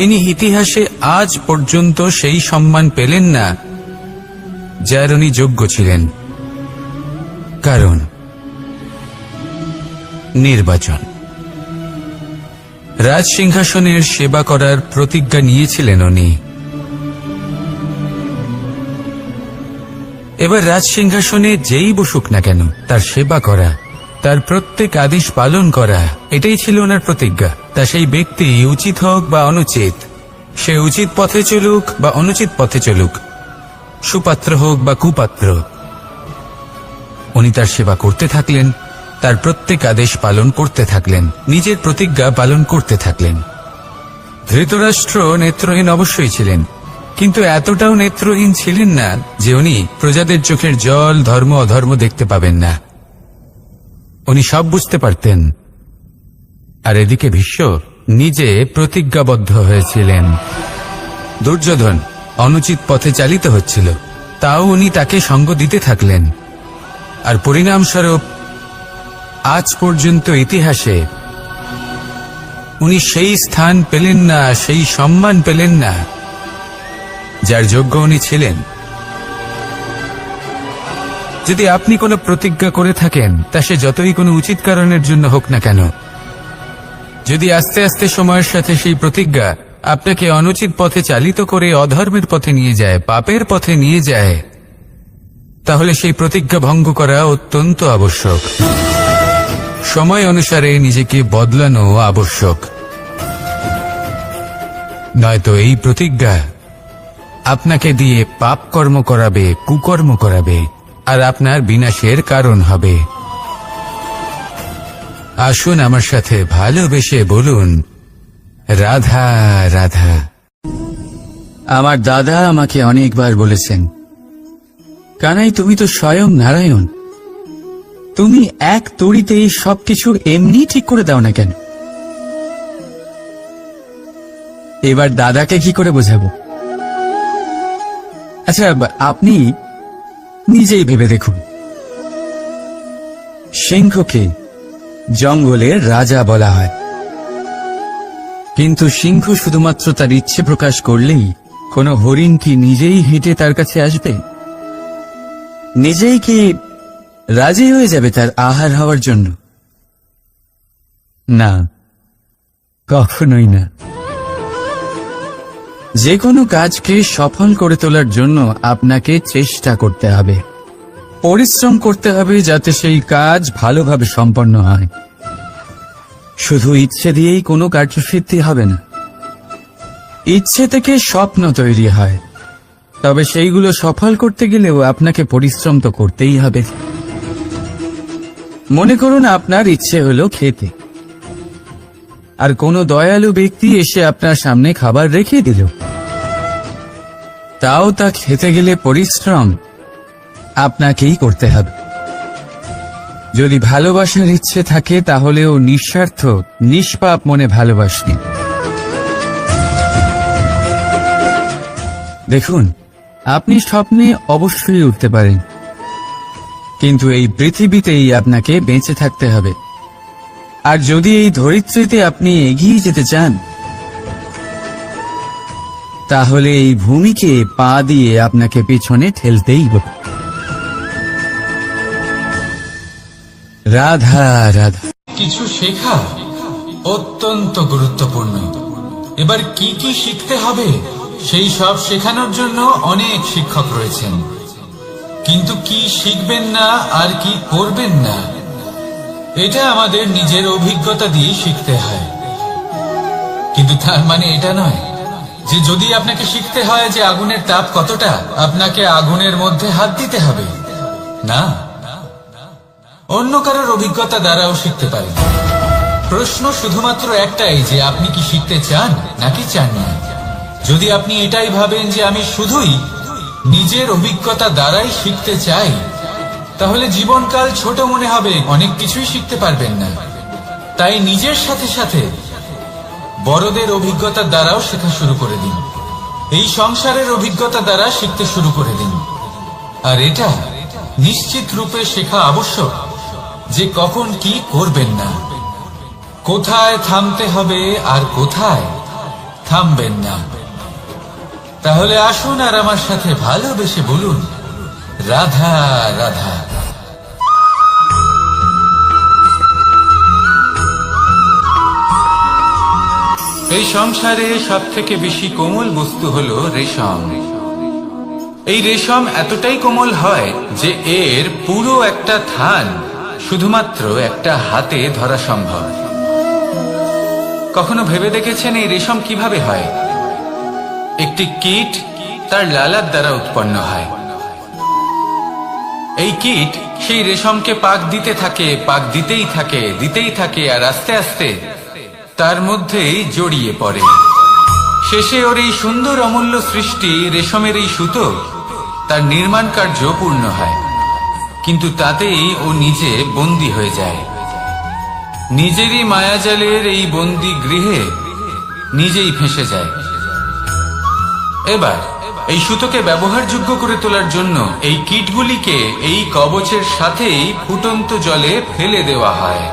ইনি ইতিহাসে আজ পর্যন্ত সেই সম্মান পেলেন না যার উনি যোগ্য ছিলেন। কারণ নির্বাচন। রাজ সিংহাসনের সেবা করার প্রতিজ্ঞা নিয়েছিলেন উনি। এবার রাজ সিংহাসনে যেই বসুক না কেন, তার সেবা করা, তার প্রত্যেক আদেশ পালন করা, এটাই ছিল ওনার প্রতিজ্ঞা। তা সেই ব্যক্তি উচিত হোক বা অনুচিত, সে উচিত পথে চলুক বা অনুচিত পথে চলুক, সুপাত্র হোক বা কুপাত্র, উনি তার সেবা করতে থাকলেন, তার প্রত্যেক আদেশ পালন করতে থাকলেন, নিজের প্রতিজ্ঞা পালন করতে থাকলেন। ধৃতরাষ্ট্র নেত্রহীন অবশ্যই ছিলেন, কিন্তু এতটাও নেত্রহীন ছিলেন না যে উনি প্রজাদের চোখের জল, ধর্ম অধর্ম দেখতে পাবেন না। উনি সব বুঝতে পারতেন। আর এদিকে ভীষ্ম নিজে প্রতিজ্ঞাবদ্ধ হয়েছিলেন। দুর্যোধন অনুচিত পথে চালিত হচ্ছিল, তাও উনি তাকে সঙ্গ দিতে থাকলেন। আর পরিণামস্বরূপ আজ পর্যন্ত ইতিহাসে উনি সেই স্থান পেলেন না, সেই সম্মান পেলেন না যার যোগ্য উনি ছিলেন। যদি আপনি কোনো প্রতিজ্ঞা করে থাকেন, তা সে যতই কোনো উচিত কারণের জন্য হোক না কেন, যদি আস্তে আস্তে সময়ের সাথে সেই প্রতিজ্ঞা আপনাকে অনুচিত পথে চালিত করে অধর্মের পথে নিয়ে যায়, পাপের পথে নিয়ে যায়, তাহলে সেই প্রতিজ্ঞা ভঙ্গ করা অত্যন্ত আবশ্যক। সময় অনুসারে নিজেকে বদলানো আবশ্যক, নয়তো এই প্রতিজ্ঞা আপনাকে দিয়ে পাপ কর্ম করাবে, কুকর্ম করাবে, আর আপনার বিনাশের কারণ হবে। আসুন আমার সাথে ভালোবেসে বলুন, রাধা রাধা। আমার দাদা আমাকে অনেকবার বলেছেন, কানাই তুমি তো স্বয়ং নারায়ণ, তুমি এক তড়িতেই সবকিছু এমনি ঠিক করে দাও না কেন? এবার দাদাকে কি করে বোঝাবো? আচ্ছা, আপনি নিজেই ভেবে দেখুন, সিংহকে জঙ্গলের রাজা বলা হয়, কিন্তু সিংহ শুধুমাত্র তার ইচ্ছে প্রকাশ করলেই কোনো হরিণ কি নিজেই হেঁটে তার কাছে আসবে? নিজেই কি রাজি হয়ে যাবে তার আহার হওয়ার জন্য? না, কখনোই না। যে কোনো কাজকে সফল করে তোলার জন্য আপনাকে চেষ্টা করতে হবে, পরিশ্রম করতে হবে, যাতে সেই কাজ ভালোভাবে সম্পন্ন হয়। শুধু ইচ্ছে দিয়েই কোনো কার্যসিদ্ধি হবে না। ইচ্ছে থেকে স্বপ্ন তৈরি হয়, তবে সেইগুলো সফল করতে গেলেও আপনাকে পরিশ্রম তো করতেই হবে। মনে করুন আপনার ইচ্ছে হলো খেতে, আর কোনো দয়ালু ব্যক্তি এসে আপনার সামনে খাবার রেখে দিল, তাও তা খেতে গেলে পরিশ্রম আপনাকেই করতে হবে। যদি ভালোবাসার ইচ্ছে থাকে তাহলেও নিঃস্বার্থ নিষ্পাপ মনে ভালোবাসি। দেখুন, আপনি স্বপ্নে অবশ্যই উঠতে পারেন, কিন্তু এই পৃথিবীতেই আপনাকে বেঁচে থাকতে হবে। আর যদি এই ধরিত্রীতে আপনি এগিয়ে যেতে চান, তাহলে এই ভূমিকে পা দিয়ে আপনাকে পিছনে ঠেলতেই হবে। রাধা রাধা। কিছু শেখা অত্যন্ত গুরুত্বপূর্ণ। এবার কি কি শিখতে হবে সেই সব শেখানোর জন্য অনেক শিক্ষক রয়েছেন, কিন্তু কি শিখবেন না আর কি করবেন না এটা আমাদের নিজের অভিজ্ঞতা দিয়ে শিখতে হয়। কিন্তু তার মানে এটা নয় যে যদি আপনাকে শিখতে হয় যে আগুনের তাপ কতটা, আপনাকে আগুনের মধ্যে হাত দিতে হবে। না, অন্য কারোর অভিজ্ঞতা দ্বারাও শিখতে পারেন। প্রশ্ন শুধুমাত্র একটাই যে আপনি কি শিখতে চান নাকি চান না। যদি আপনি এটাই ভাবেন যে আমি শুধুই নিজের অভিজ্ঞতা দ্বারাই শিখতে চাই, তাহলে জীবনকাল ছোট মনে হবে, অনেক কিছুই শিখতে পারবেন না। তাই নিজের সাথে সাথে বড়দের অভিজ্ঞতা দ্বারাও শেখা শুরু করে দিন। এই সংসারের অভিজ্ঞতা দ্বারা শিখতে শুরু করে দিন। আর এটা নিশ্চিত রূপে শেখা আবশ্যক যে কখন কি করবেন না, কোথায় থামতে হবে আর কোথায় থামবেন না। তাহলে আসুন আর আমার সাথে ভালোবেসে বলুন, রাধা রাধা। এই সংসারে সব থেকে বেশি কোমল বস্তু হলো রেশম। এই রেশম এতটাই কোমল হয় যে এর পুরো একটা থান শুধুমাত্র একটা হাতে ধরা সম্ভব। কখনো ভেবে দেখেছেন এই রেশম কিভাবে হয়? একটি কীট তার লালার দ্বারা উৎপন্ন হয়। এই কীট সেই রেশমকে পাক দিতে থাকে, পাক দিতেই থাকে, আর আস্তে আস্তে তার মধ্যেই জড়িয়ে পড়ে। শেষে ওর এই সুন্দর অমূল্য সৃষ্টি রেশমের এই সুতো তার নির্মাণ কার্য পূর্ণ হয়, কিন্তু তাতেই ও নিজে বন্দী হয়ে যায়। নিজেরই মায়াজালের এই বন্দী গৃহে নিজেই ফেঁসে যায়। এবার এই সুতোকে ব্যবহারযোগ্য করে তোলার জন্য এই কীটগুলিকে এই কবচের সাথেই ফুটন্ত জলে ফেলে দেওয়া হয়।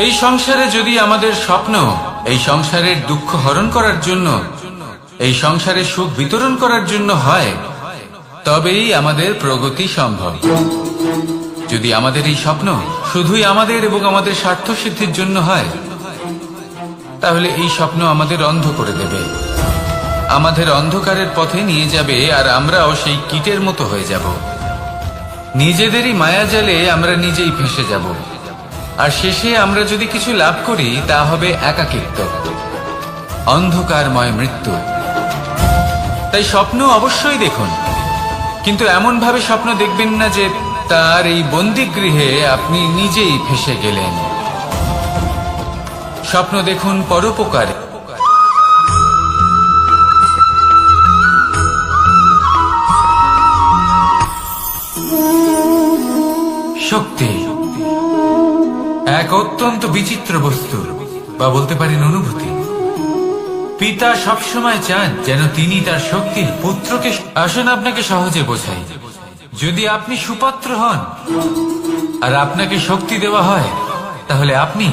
এই সংসারে যদি আমাদের স্বপ্ন এই সংসারের দুঃখ হরণ করার জন্য, এই সংসারে সুখ বিতরণ করার জন্য হয়, তবেই আমাদের প্রগতি সম্ভব। যদি আমাদের এই স্বপ্ন শুধুই আমাদের এবং আমাদের স্বার্থ সিদ্ধির জন্য হয়, তাহলে এই স্বপ্ন আমাদের অন্ধ করে দেবে, আমাদের অন্ধকারের পথে নিয়ে যাবে, আর আমরাও সেই কীটের মতো হয়ে যাব। নিজেদেরই মায়াজালে আমরা নিজেই ফেঁসে যাব, আর শেষে আমরা যদি কিছু লাভ করি তা হবে একাকিত্ব, অন্ধকারময় মৃত্যু। তাই স্বপ্ন অবশ্যই দেখুন, কিন্তু এমন ভাবে স্বপ্ন দেখবেন না যে তার এই বন্দিগৃহে আপনি নিজেই ফেঁসে গেলেন। স্বপ্ন দেখুন পরোপকারে। শক্তি এক অত্যন্ত বিচিত্র বস্তু, বা বলতে পারেন অনুভূতি। পিতা সবসময় চান যেন তিনি তার শক্তি পুত্রকে। আসুন আপনাকে সহজে বোঝাই। যদি আপনি সুপাত্র হন আর আপনাকে শক্তি দেওয়া হয়, তাহলে আপনি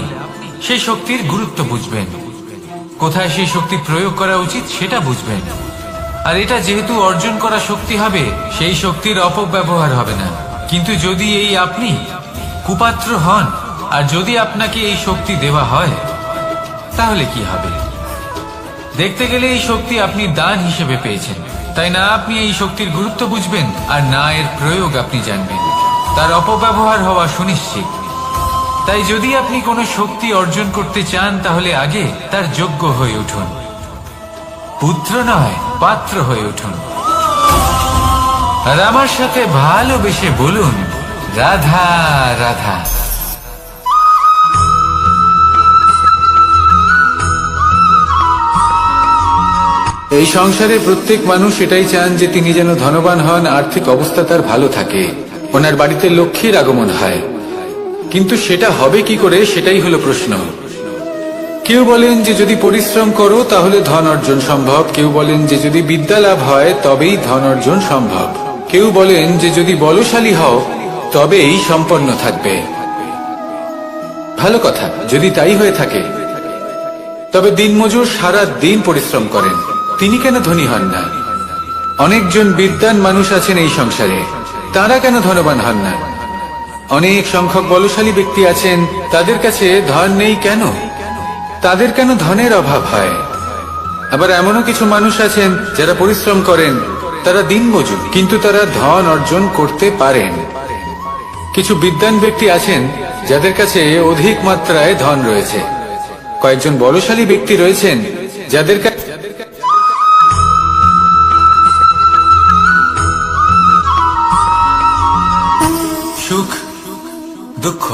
সেই শক্তির গুরুত্ব বুঝবেন, কোথায় সেই শক্তি প্রয়োগ করা উচিত সেটা বুঝবেন। আর এটা যেহেতু অর্জন করা শক্তি হবে, সেই শক্তির অপব্যবহার হবে না। কিন্তু যদি এই আপনি কুপাত্র হন আর যদি আপনাকে এই শক্তি দেওয়া হয়, তাহলে কি হবে? দেখতে গেলে এই শক্তি আপনি দান হিসেবে পেয়েছেন, তাই না আপনি এই শক্তির গুরুত্ব বুঝবেন আর না এর প্রয়োগ আপনি জানবেন। তার অপব্যবহার হওয়া সুনিশ্চিত। তাই যদি আপনি কোনো শক্তি অর্জন করতে চান, তাহলে আগে তার যোগ্য হয়ে উঠুন, পুত্র নয় পাত্র হয়ে উঠুন। আর আমার সাথে ভালোবেসে বলুন, রাধা রাধা। এই সংসারে প্রত্যেক মানুষ এটাই চান যে তিনি যেন ধনবান হন, আর্থিক অবস্থা তার ভালো থাকে, ওনার বাড়িতে লক্ষ্মীর আগমন হয়। কিন্তু সেটা হবে কি করে, সেটাই হলো প্রশ্ন। কেউ বলেন যে যদি পরিশ্রম করো তাহলে ধন অর্জন সম্ভব, কেউ বলেন যে যদি বিদ্যা লাভ হয় তবেই ধন অর্জন সম্ভব, কেউ বলেন যে যদি বলশালী হও তবেই সম্পন্ন থাকবে। ভালো কথা, যদি তাই হয়ে থাকে, তবে দিনমজুর সারা দিন পরিশ্রম করেন, তিনি কেন ধনী হন না? অনেকজন বিদ্বান মানুষ আছেন এই সংসারে, তারা কেন ধনবান হন না? অনেক সংখ্যক বলশালী ব্যক্তি আছেন, তাদের কাছে ধন নেই কেন? তাদের কেন ধনের অভাব হয়? আবার এমনও কিছু মানুষ আছেন যারা পরিশ্রম করেন, তারা দিনমজুর, কিন্তু তারা ধন অর্জন করতে পারেন। কিছু বিদ্বান ব্যক্তি আছেন যাদের কাছে অধিক মাত্রায় ধন রয়েছে, কয়েকজন বলশালী ব্যক্তি রয়েছেন যাদের কাছে সুখ, দুঃখ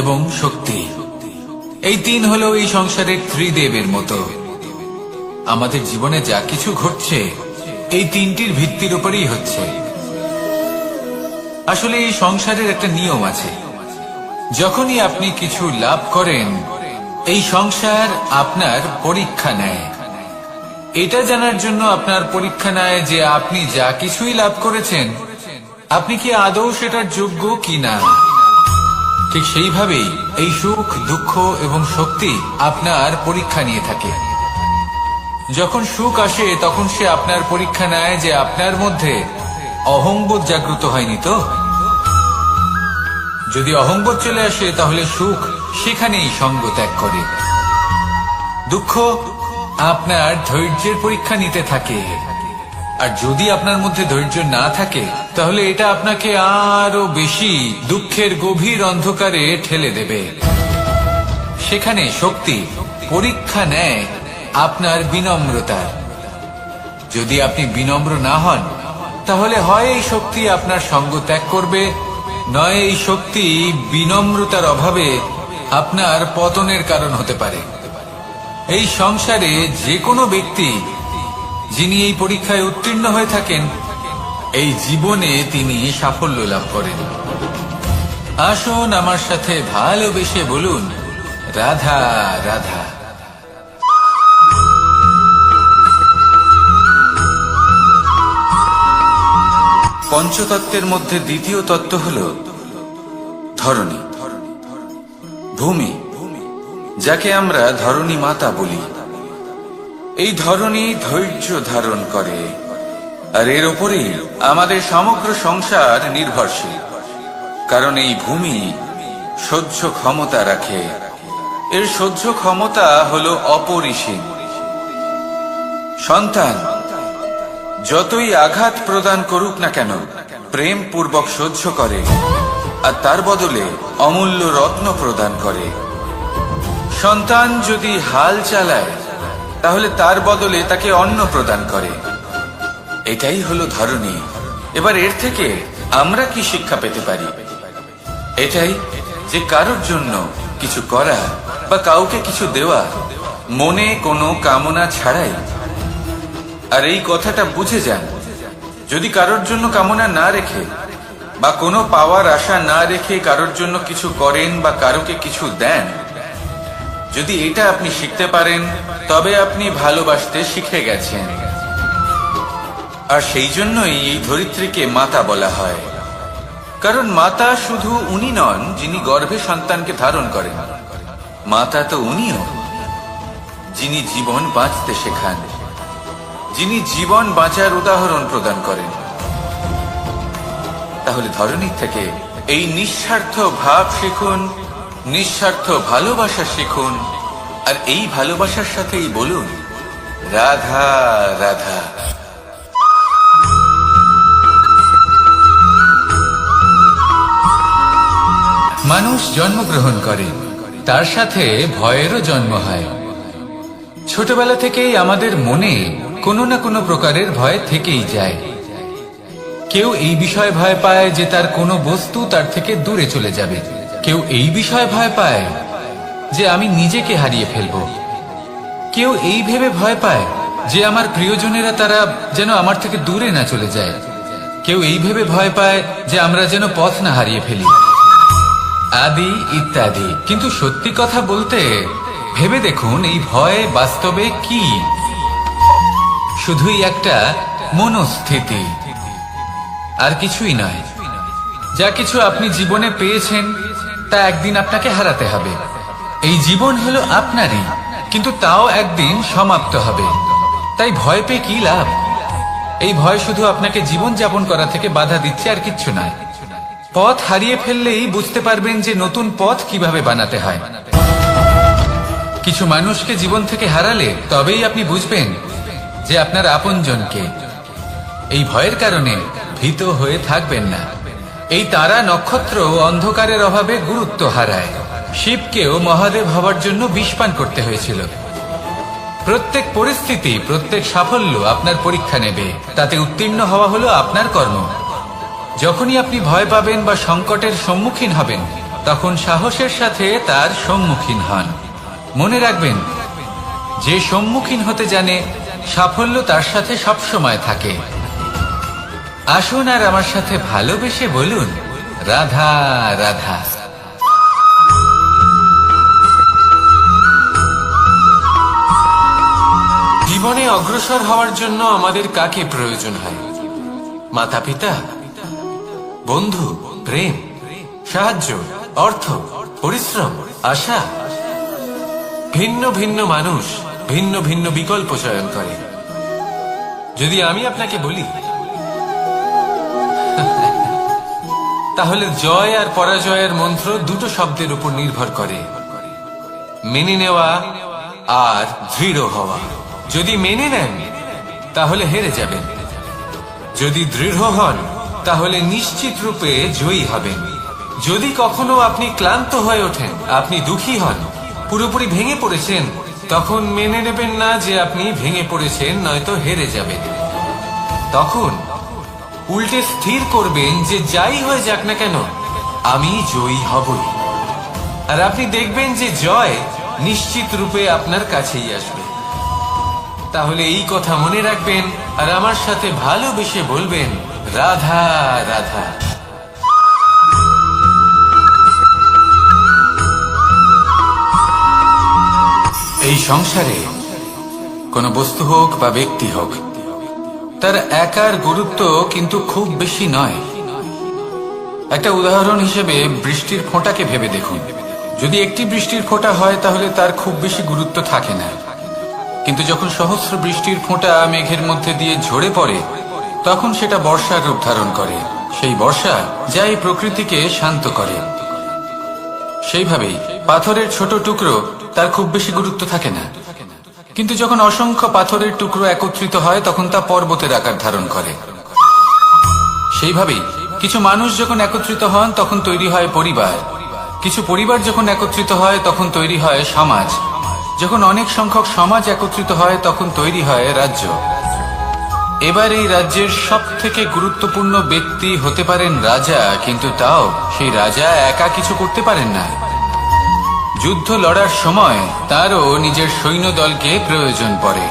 এবং শক্তি, এই তিন হলো এই সংসারের ত্রিদেবের মতো। আমাদের জীবনে যা কিছু ঘটছে এই তিনটির ভিত্তির উপরেই হচ্ছে। আসলে এই সংসারের একটা নিয়ম আছে, যখনই আপনি কিছু লাভ করেন এই সংসার আপনার পরীক্ষা নেয়। এটা জানার জন্য আপনার পরীক্ষা নেয় যে আপনি যা কিছুই লাভ করেছেন আপনি কি আদৌ সেটার যোগ্য কিনা। ঠিক সেইভাবেই এই সুখ, দুঃখ এবং শক্তি আপনার পরীক্ষা নিয়ে থাকে। যখন সুখ আসে তখন সে আপনার পরীক্ষা নেয় যে আপনার মধ্যে অহংবোধ জাগ্রত হয়নি তো। যদি অহংবোধ চলে আসে তাহলে সুখ সেখানেই সঙ্গ ত্যাগ করে। দুঃখ আপনার ধৈর্যের পরীক্ষা নিতে থাকে, আর যদি আপনার মধ্যে ধৈর্য না থাকে তাহলে এটা আপনাকে আরো বেশি দুঃখের গভীর অন্ধকারে ঠেলে দেবে। সেখানে শক্তি পরীক্ষা নেয় আপনার বিনম্রতার। যদি আপনি বিনম্র না হন তাহলে হয় এই শক্তি আপনার সঙ্গ ত্যাগ করবে, নয় এই শক্তি বিনম্রতার অভাবে আপনার পতনের কারণ হতে পারে। এই সংসারে যে কোনো ব্যক্তি যিনি এই পরীক্ষায় উত্তীর্ণ হয়ে থাকেন এই জীবনে তিনি সাফল্য লাভ করেন। আসুন আমার সাথে ভালোবেসে বলুন, রাধা রাধা। পঞ্চতত্ত্বের মধ্যে দ্বিতীয় তত্ত্ব হল ধরণী, ভূমি, যাকে আমরা ধরণী মাতা বলি। এই ধরণী ধৈর্য ধারণ করে, আর এর উপরেই আমাদের সমগ্র সংসার নির্ভরশীল। কারণ এই ভূমি সহ্য ক্ষমতা রাখে, এর সহ্য ক্ষমতা হল অপরিসীম। সন্তান যতই আঘাত প্রদান করুক না কেন প্রেম পূর্বক সহ্য করে, আর তার বদলে অমূল্য রত্ন প্রদান করে। সন্তান যদি হাল চালায় তাহলে তার বদলে তাকে অন্ন প্রদান করে। এটাই হলো ধরণী। এবার এর থেকে আমরা কি শিক্ষা পেতে পারি? এটাই যে কারোর জন্য কিছু করা বা কাউকে কিছু দেওয়া মনে কোনো কামনা ছাড়াই। আর এই কথাটা বুঝে যান, যদি কারোর জন্য কামনা না রেখে বা কোনো পাওয়ার আশা না রেখে কারোর জন্য কিছু করেন বা কারোকে কিছু দেন, যদি এটা আপনি শিখতে পারেন তবে আপনি ভালোবাসতে শিখে গেছেন। আর সেই জন্যই এই ধরিত্রীকে মাতা বলা হয়। কারণ মাতা শুধু উনি নন যিনি গর্ভে সন্তানকে ধারণ করেন, মাতা তো উনিও যিনি জীবন বাঁচতে শেখান, যিনি জীবন বাঁচার উদাহরণ প্রদান করেন। তাহলে ধরণীর থেকে এই নিঃস্বার্থ ভাব শিখুন, নিঃস্বার্থ ভালোবাসা শিখুন, আর এই ভালোবাসার সাথেই বলুন, রাধা রাধা। মানুষ জন্মগ্রহণ করে, তার সাথে ভয়েরও জন্ম হয়। ছোটবেলা থেকেই আমাদের মনে কোনো না কোনো প্রকারের ভয় থেকেই যায়। কেউ এই বিষয়ে ভয় পায় যে তার কোনো বস্তু তার থেকে দূরে চলে যাবে, কেউ এই বিষয়ে ভয় পায় যে আমি নিজেকে হারিয়ে ফেলব, কেউ এই ভেবে ভয় পায় যে আমার প্রিয়জনেরা তারা যেন আমার থেকে দূরে না চলে যায়। কেউ এই ভেবে ভয় পায় যে আমরা যেন পথ না হারিয়ে ফেলি, আদি ইত্যাদি। কিন্তু সত্যি কথা বলতে ভেবে দেখুন, এই ভয় বাস্তবে কি? শুধুই একটা মনস্থিতি, আর কিছুই নয়। যা কিছু আপনি জীবনে পেয়েছেন তা একদিন আপনাকে হারাতে হবে। এই জীবন হলো আপনারই, কিন্তু তাও একদিন সমাপ্ত হবে। তাই ভয় পেয়ে কি লাভ? এই ভয় শুধু আপনাকে জীবন যাপন করা থেকে বাধা দিচ্ছে, আর কিচ্ছু নয়। পথ হারিয়ে ফেললেই বুঝতে পারবেন যে নতুন পথ কিভাবে বানাতে হয়। কিছু মানুষকে জীবন থেকে হারালে তবেই আপনি বুঝবেন যে আপনার আপনজনকে। এই ভয়ের কারণে ভীত হয়ে থাকবেন না। এই তারা নক্ষত্র অন্ধকারের অভাবে গুরুত্ব হারায়। শিবকেও মহাদেব হওয়ার জন্য বিষ পান করতে হয়েছিল। প্রত্যেক পরিস্থিতি, প্রত্যেক সাফল্য আপনার পরীক্ষা নেবে। তাতে উত্তীর্ণ হওয়া হলো আপনার কর্ম। যখনই আপনি ভয় পাবেন বা সংকটের সম্মুখীন হবেন, তখন সাহসের সাথে তার সম্মুখীন হন। মনে রাখবেন, যে সম্মুখীন হতে জানে সাফল্য তার সাথে সবসময় থাকে। আসুন আর আমার সাথে ভালোবেসে বলুন, রাধা রাধা। জীবনে অগ্রসর হওয়ার জন্য আমাদের কাকে প্রয়োজন হয়? মাতা পিতা, বন্ধু, প্রেম, সাহায্য, অর্থ, পরিশ্রম, আশা। ভিন্ন ভিন্ন মানুষ ভিন্ন ভিন্ন বিকল্প চয়ন করে। যদি আমি আপনাকে বলি, তাহলে জয় আর পরাজয়ের মন্ত্র দুটো শব্দের উপর নির্ভর করে, মেনে নেওয়া আর দৃঢ় হওয়া। যদি মেনে নেন তাহলে হেরে যাবেন, যদি দৃঢ় হন তাহলে নিশ্চিত রূপে জয়ী হবেন। যদি কখনো আপনি ক্লান্ত হয়ে ওঠেন, আপনি দুঃখী হন, পুরোপুরি ভেঙে পড়েছেন, তখন মেনে নেবেন না যে আপনি ভেঙে পড়েছেন, নয়তো হেরে যাবেন। তখন উল্টে স্থির করবেন যে যাই হয়ে যাক না কেন, আমি জয়ী হবই। আর আপনি দেখবেন যে জয় নিশ্চিত রূপে আপনার কাছেই আসবে। তাহলে এই কথা মনে রাখবেন আর আমার সাথে ভালোবেসে বলবেন, রাধা রাধা। এই সংসারে কোনো বস্তু হোক বা ব্যক্তি হোক, তার একার গুরুত্ব কিন্তু খুব বেশি নয়। একটা উদাহরণ হিসেবে বৃষ্টির ফোঁটাকে ভেবে দেখুন। যদি একটি বৃষ্টির ফোঁটা হয় তাহলে তার খুব বেশি গুরুত্ব থাকে না, কিন্তু যখন সহস্র বৃষ্টির ফোঁটা মেঘের মধ্যে দিয়ে ঝরে পড়ে, তখন সেটা বর্ষার রূপ ধারণ করে। সেই বর্ষা যা এই প্রকৃতিকে শান্ত করে। সেইভাবেই পাথরের ছোট টুকরো, তার খুব বেশি গুরুত্ব থাকে না, কিন্তু যখন অসংখ্য পাথরের টুকরো একত্রিত হয় তখন তা পর্বতের আকার ধারণ করে। সেইভাবেই কিছু মানুষ যখন একত্রিত হন তখন তৈরি হয় পরিবার, কিছু পরিবার যখন একত্রিত হয় তখন তৈরি হয় সমাজ, যখন অনেক সংখ্যক সমাজ একত্রিত হয় তখন তৈরি হয় রাজ্য। এবার এই রাজ্যের সব থেকে গুরুত্বপূর্ণ ব্যক্তি হতে পারেন রাজা, কিন্তু তাও সেই রাজা একা কিছু করতে পারেন না। যুদ্ধ লড়ার সময় তারও নিজের সৈন্যদলকে প্রয়োজন পড়ে।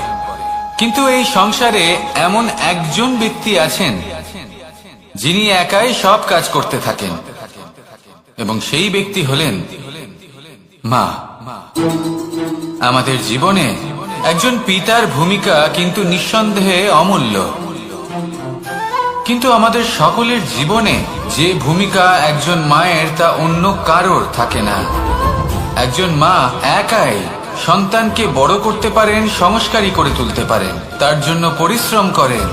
কিন্তু এই সংসারে এমন একজন ব্যক্তি আছেন যিনি একাই সব কাজ করতে থাকেন, এবং সেই ব্যক্তি হলেন মা। আমাদের জীবনে একজন পিতার ভূমিকা কিন্তু নিঃসন্দেহে অমূল্য, কিন্তু আমাদের সকলের জীবনে যে ভূমিকা একজন মায়ের তা অন্য কারোর থাকে না। একজন মা একাই সন্তানকে বড় করতে পারেন, সংস্কারী করে তুলতে পারেন, তার জন্য পরিশ্রম করেন।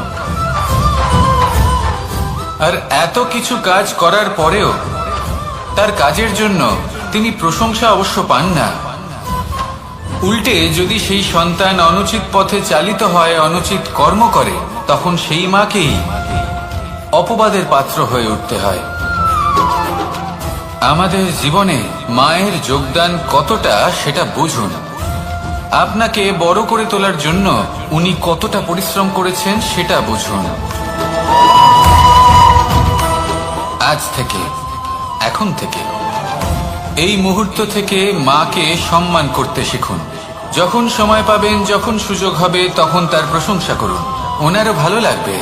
আর এত কিছু কাজ করার পরেও তার কাজের জন্য তিনি প্রশংসা অবশ্য পান না। উল্টে যদি সেই সন্তান অনুচিত পথে চালিত হয়, অনুচিত কর্ম করে, তখন সেই মাকেই অপবাদের পাত্র হয়ে উঠতে হয়। আমাদের জীবনে মায়ের যোগদান কতটা সেটা বুঝুন। আপনাকে বড় করে তোলার জন্য উনি কতটা পরিশ্রম করেছেন সেটা বুঝুন। আজ থেকে, এখন থেকে, এই মুহূর্ত থেকে মাকে সম্মান করতে শিখুন। যখন সময় পাবেন, যখন সুযোগ হবে, তখন তার প্রশংসা করুন, ওনারও ভালো লাগবে।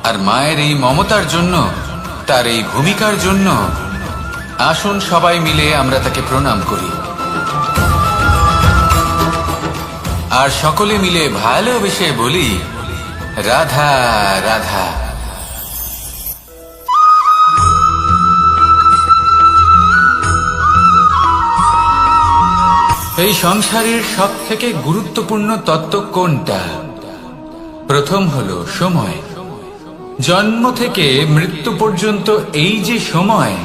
আর মায়ের এই মমতার জন্য, তার এই ভূমিকার জন্য আসুন সবাই মিলে আমরা তাকে প্রণাম করি, আর সকলে মিলে ভালোবেসে বলি, রাধা রাধা। এই সংসারের সব থেকে গুরুত্বপূর্ণ তত্ত্ব কোনটা? প্রথম হলো সময়। জন্ম থেকে মৃত্যু পর্যন্ত এই যে সময়,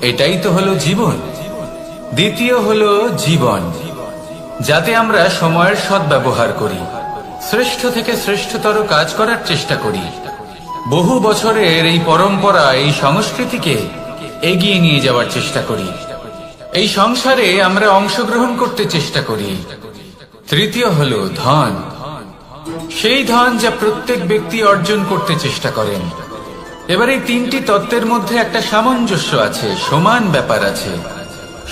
এটাই তো হলো জীবন। দ্বিতীয় হলো জীবন, যাতে আমরা সময়ের সদ্ব্যবহার করি, শ্রেষ্ঠ থেকে শ্রেষ্ঠতর কাজ করার চেষ্টা করি, বহু বছরের এই পরম্পরা, এই সংস্কৃতিকে এগিয়ে নিয়ে যাওয়ার চেষ্টা করি, এই সংসারে আমরা অংশগ্রহণ করতে চেষ্টা করি। তৃতীয় হলো ধন, সেই ধন যা প্রত্যেক ব্যক্তি অর্জন করতে চেষ্টা করেন। এবার এই তিনটি তত্ত্বের মধ্যে একটা সামঞ্জস্য আছে, সমান ব্যাপার আছে,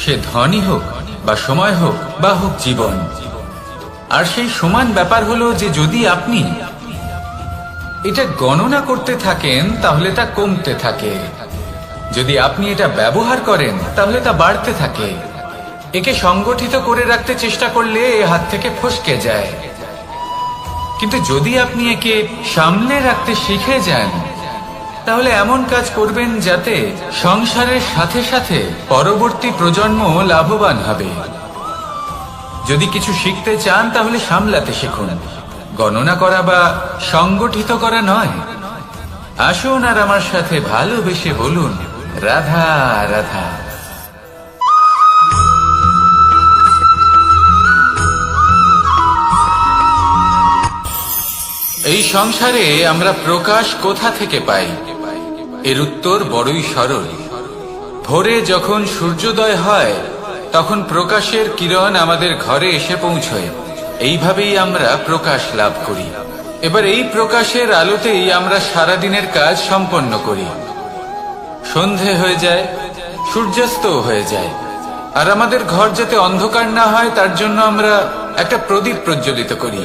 সে ধনই হোক বা সময় হোক বা হোক জীবন। আর সেই সমান ব্যাপার হলো যে যদি আপনি এটা গণনা করতে থাকেন তাহলে তা কমতে থাকে, যদি আপনি এটা ব্যবহার করেন তাহলে তা বাড়তে থাকে। একে সংগঠিত করে রাখতে চেষ্টা করলে এ হাত থেকে ফসকে যায়, কিন্তু যদি আপনি একে সামলে রাখতে শিখে যান তাহলে এমন কাজ করবেন যাতে সংসারের সাথে সাথে পরবর্তী প্রজন্ম লাভবান হবে। যদি কিছু শিখতে চান তাহলে সামলাতে শিখুন, গণনা করা বা সংগঠিত করা নয়। আসুন আর আমার সাথে ভালোবেসে বলুন, রাধা রাধা। এই সংসারে আমরা প্রকাশ কোথা থেকে পাই? এর উত্তর বড়ই সরল। ভোরে যখন সূর্যোদয় হয় তখন প্রকাশের কিরণ আমাদের ঘরে এসে পৌঁছয়, এইভাবেই আমরা প্রকাশ লাভ করি। এবার এই প্রকাশের আলোতেই আমরা সারাদিনের কাজ সম্পন্ন করি। সন্ধে হয়ে যায়, সূর্যাস্ত হয়ে যায়, আর আমাদের ঘর যাতে অন্ধকার না হয় তার জন্য আমরা একটা প্রদীপ প্রজ্বলিত করি।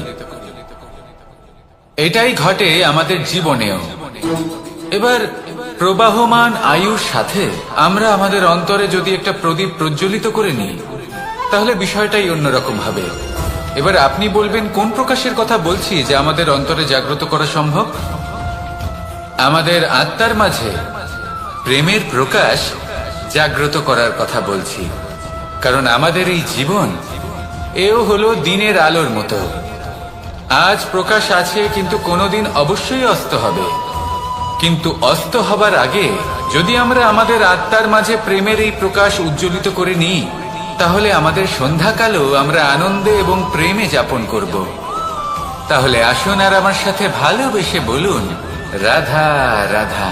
এটাই ঘটে আমাদের জীবনেও। এবার প্রবাহমান আয়ুর সাথে আমরা আমাদের অন্তরে যদি একটা প্রদীপ প্রজ্বলিত করে নিই তাহলে বিষয়টাই অন্যরকম হবে। এবার আপনি বলবেন কোন প্রকাশের কথা বলছি যা আমাদের অন্তরে জাগ্রত করা সম্ভব? আমাদের আত্মার মাঝে প্রেমের প্রকাশ জাগ্রত করার কথা বলছি, কারণ আমাদের এই জীবন এও হলো দিনের আলোর মতো। আজ প্রকাশ আছে, কিন্তু কোনোদিন অবশ্যই অস্ত হবে। কিন্তু অস্ত হবার আগে যদি আমরা আমাদের আত্মার মাঝে প্রেমের এই প্রকাশ উজ্জ্বলিত করে নিই তাহলে আমাদের সন্ধ্যাকালও আমরা আনন্দে এবং প্রেমে যাপন করব। তাহলে আসুন আর আমার সাথে ভালোবেসে বলুন, রাধা রাধা।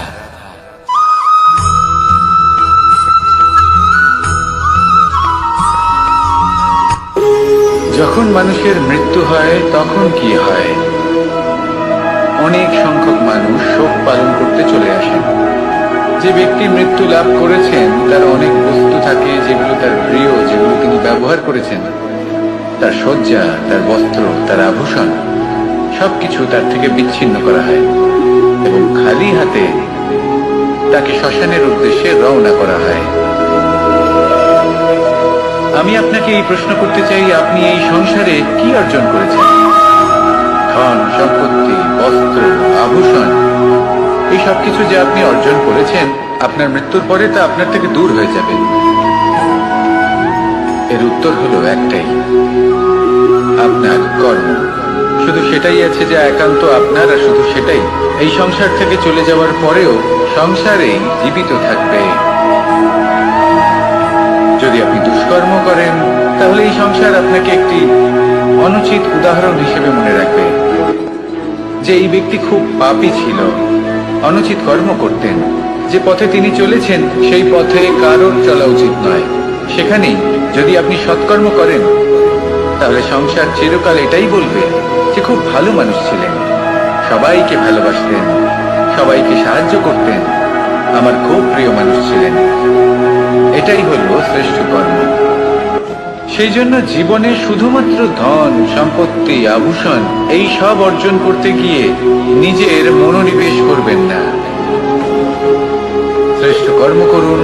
যখন মানুষের মৃত্যু হয় তখন কি হয়? অনেক সংখ্যক মানুষ শোক পালন করতে চলে আসেন। যে ব্যক্তি মৃত্যু লাভ করেছেন তার অনেক বস্তু থাকে যেগুলো তার প্রিয়, যেগুলো তিনি ব্যবহার করেছেন। তার শয্যা, তার বস্ত্র, তার আভূষণ সবকিছু তার থেকে বিচ্ছিন্ন করা হয় এবং খালি হাতে তাকে শ্মশানের উদ্দেশ্যে রওনা করা হয়। আমি আপনাকে এই প্রশ্ন করতে চাই, আপনি এই সংসারে কি অর্জন করেছেন? ধন সম্পত্তি, বস্ত্র, আভূষণ, এই সবকিছু যে আপনি অর্জন করেছেন আপনার মৃত্যুর পরে তা আপনার থেকে দূর হয়ে যাবে। এর উত্তর হলো একটাই, আপনার কর্ম। শুধু সেটাই আছে যা একান্ত আপনার, আর শুধু সেটাই এই সংসার থেকে চলে যাওয়ার পরেও সংসারেই জীবিত থাকবে। যদি আপনি দুষ্কর্ম করেন তাহলে এই সংসার আপনাকে একটি অনুচিত উদাহরণ হিসেবে মনে রাখবে যে এই ব্যক্তি খুব পাপী ছিল, অনুচিত কর্ম করতেন। যে পথে তিনি চলেছেন সেই পথে কারোর চলা উচিত নয়। সেখানেই যদি আপনি সৎকর্ম করেন তাহলে সংসার চিরকাল এটাই বলবে যে খুব ভালো মানুষ ছিলেন, সবাইকে ভালোবাসতেন, সবাইকে সাহায্য করতেন, আমার খুব প্রিয় মানুষ ছিলেন। এটাই হলো শ্রেষ্ঠ কর্ম। সেই জন্য জীবনে শুধুমাত্র ধন, সম্পত্তি, আভূষণ এই সব অর্জন করতে গিয়ে নিজের মনোনিবেশ করবেন না। শ্রেষ্ঠ কর্ম করুন।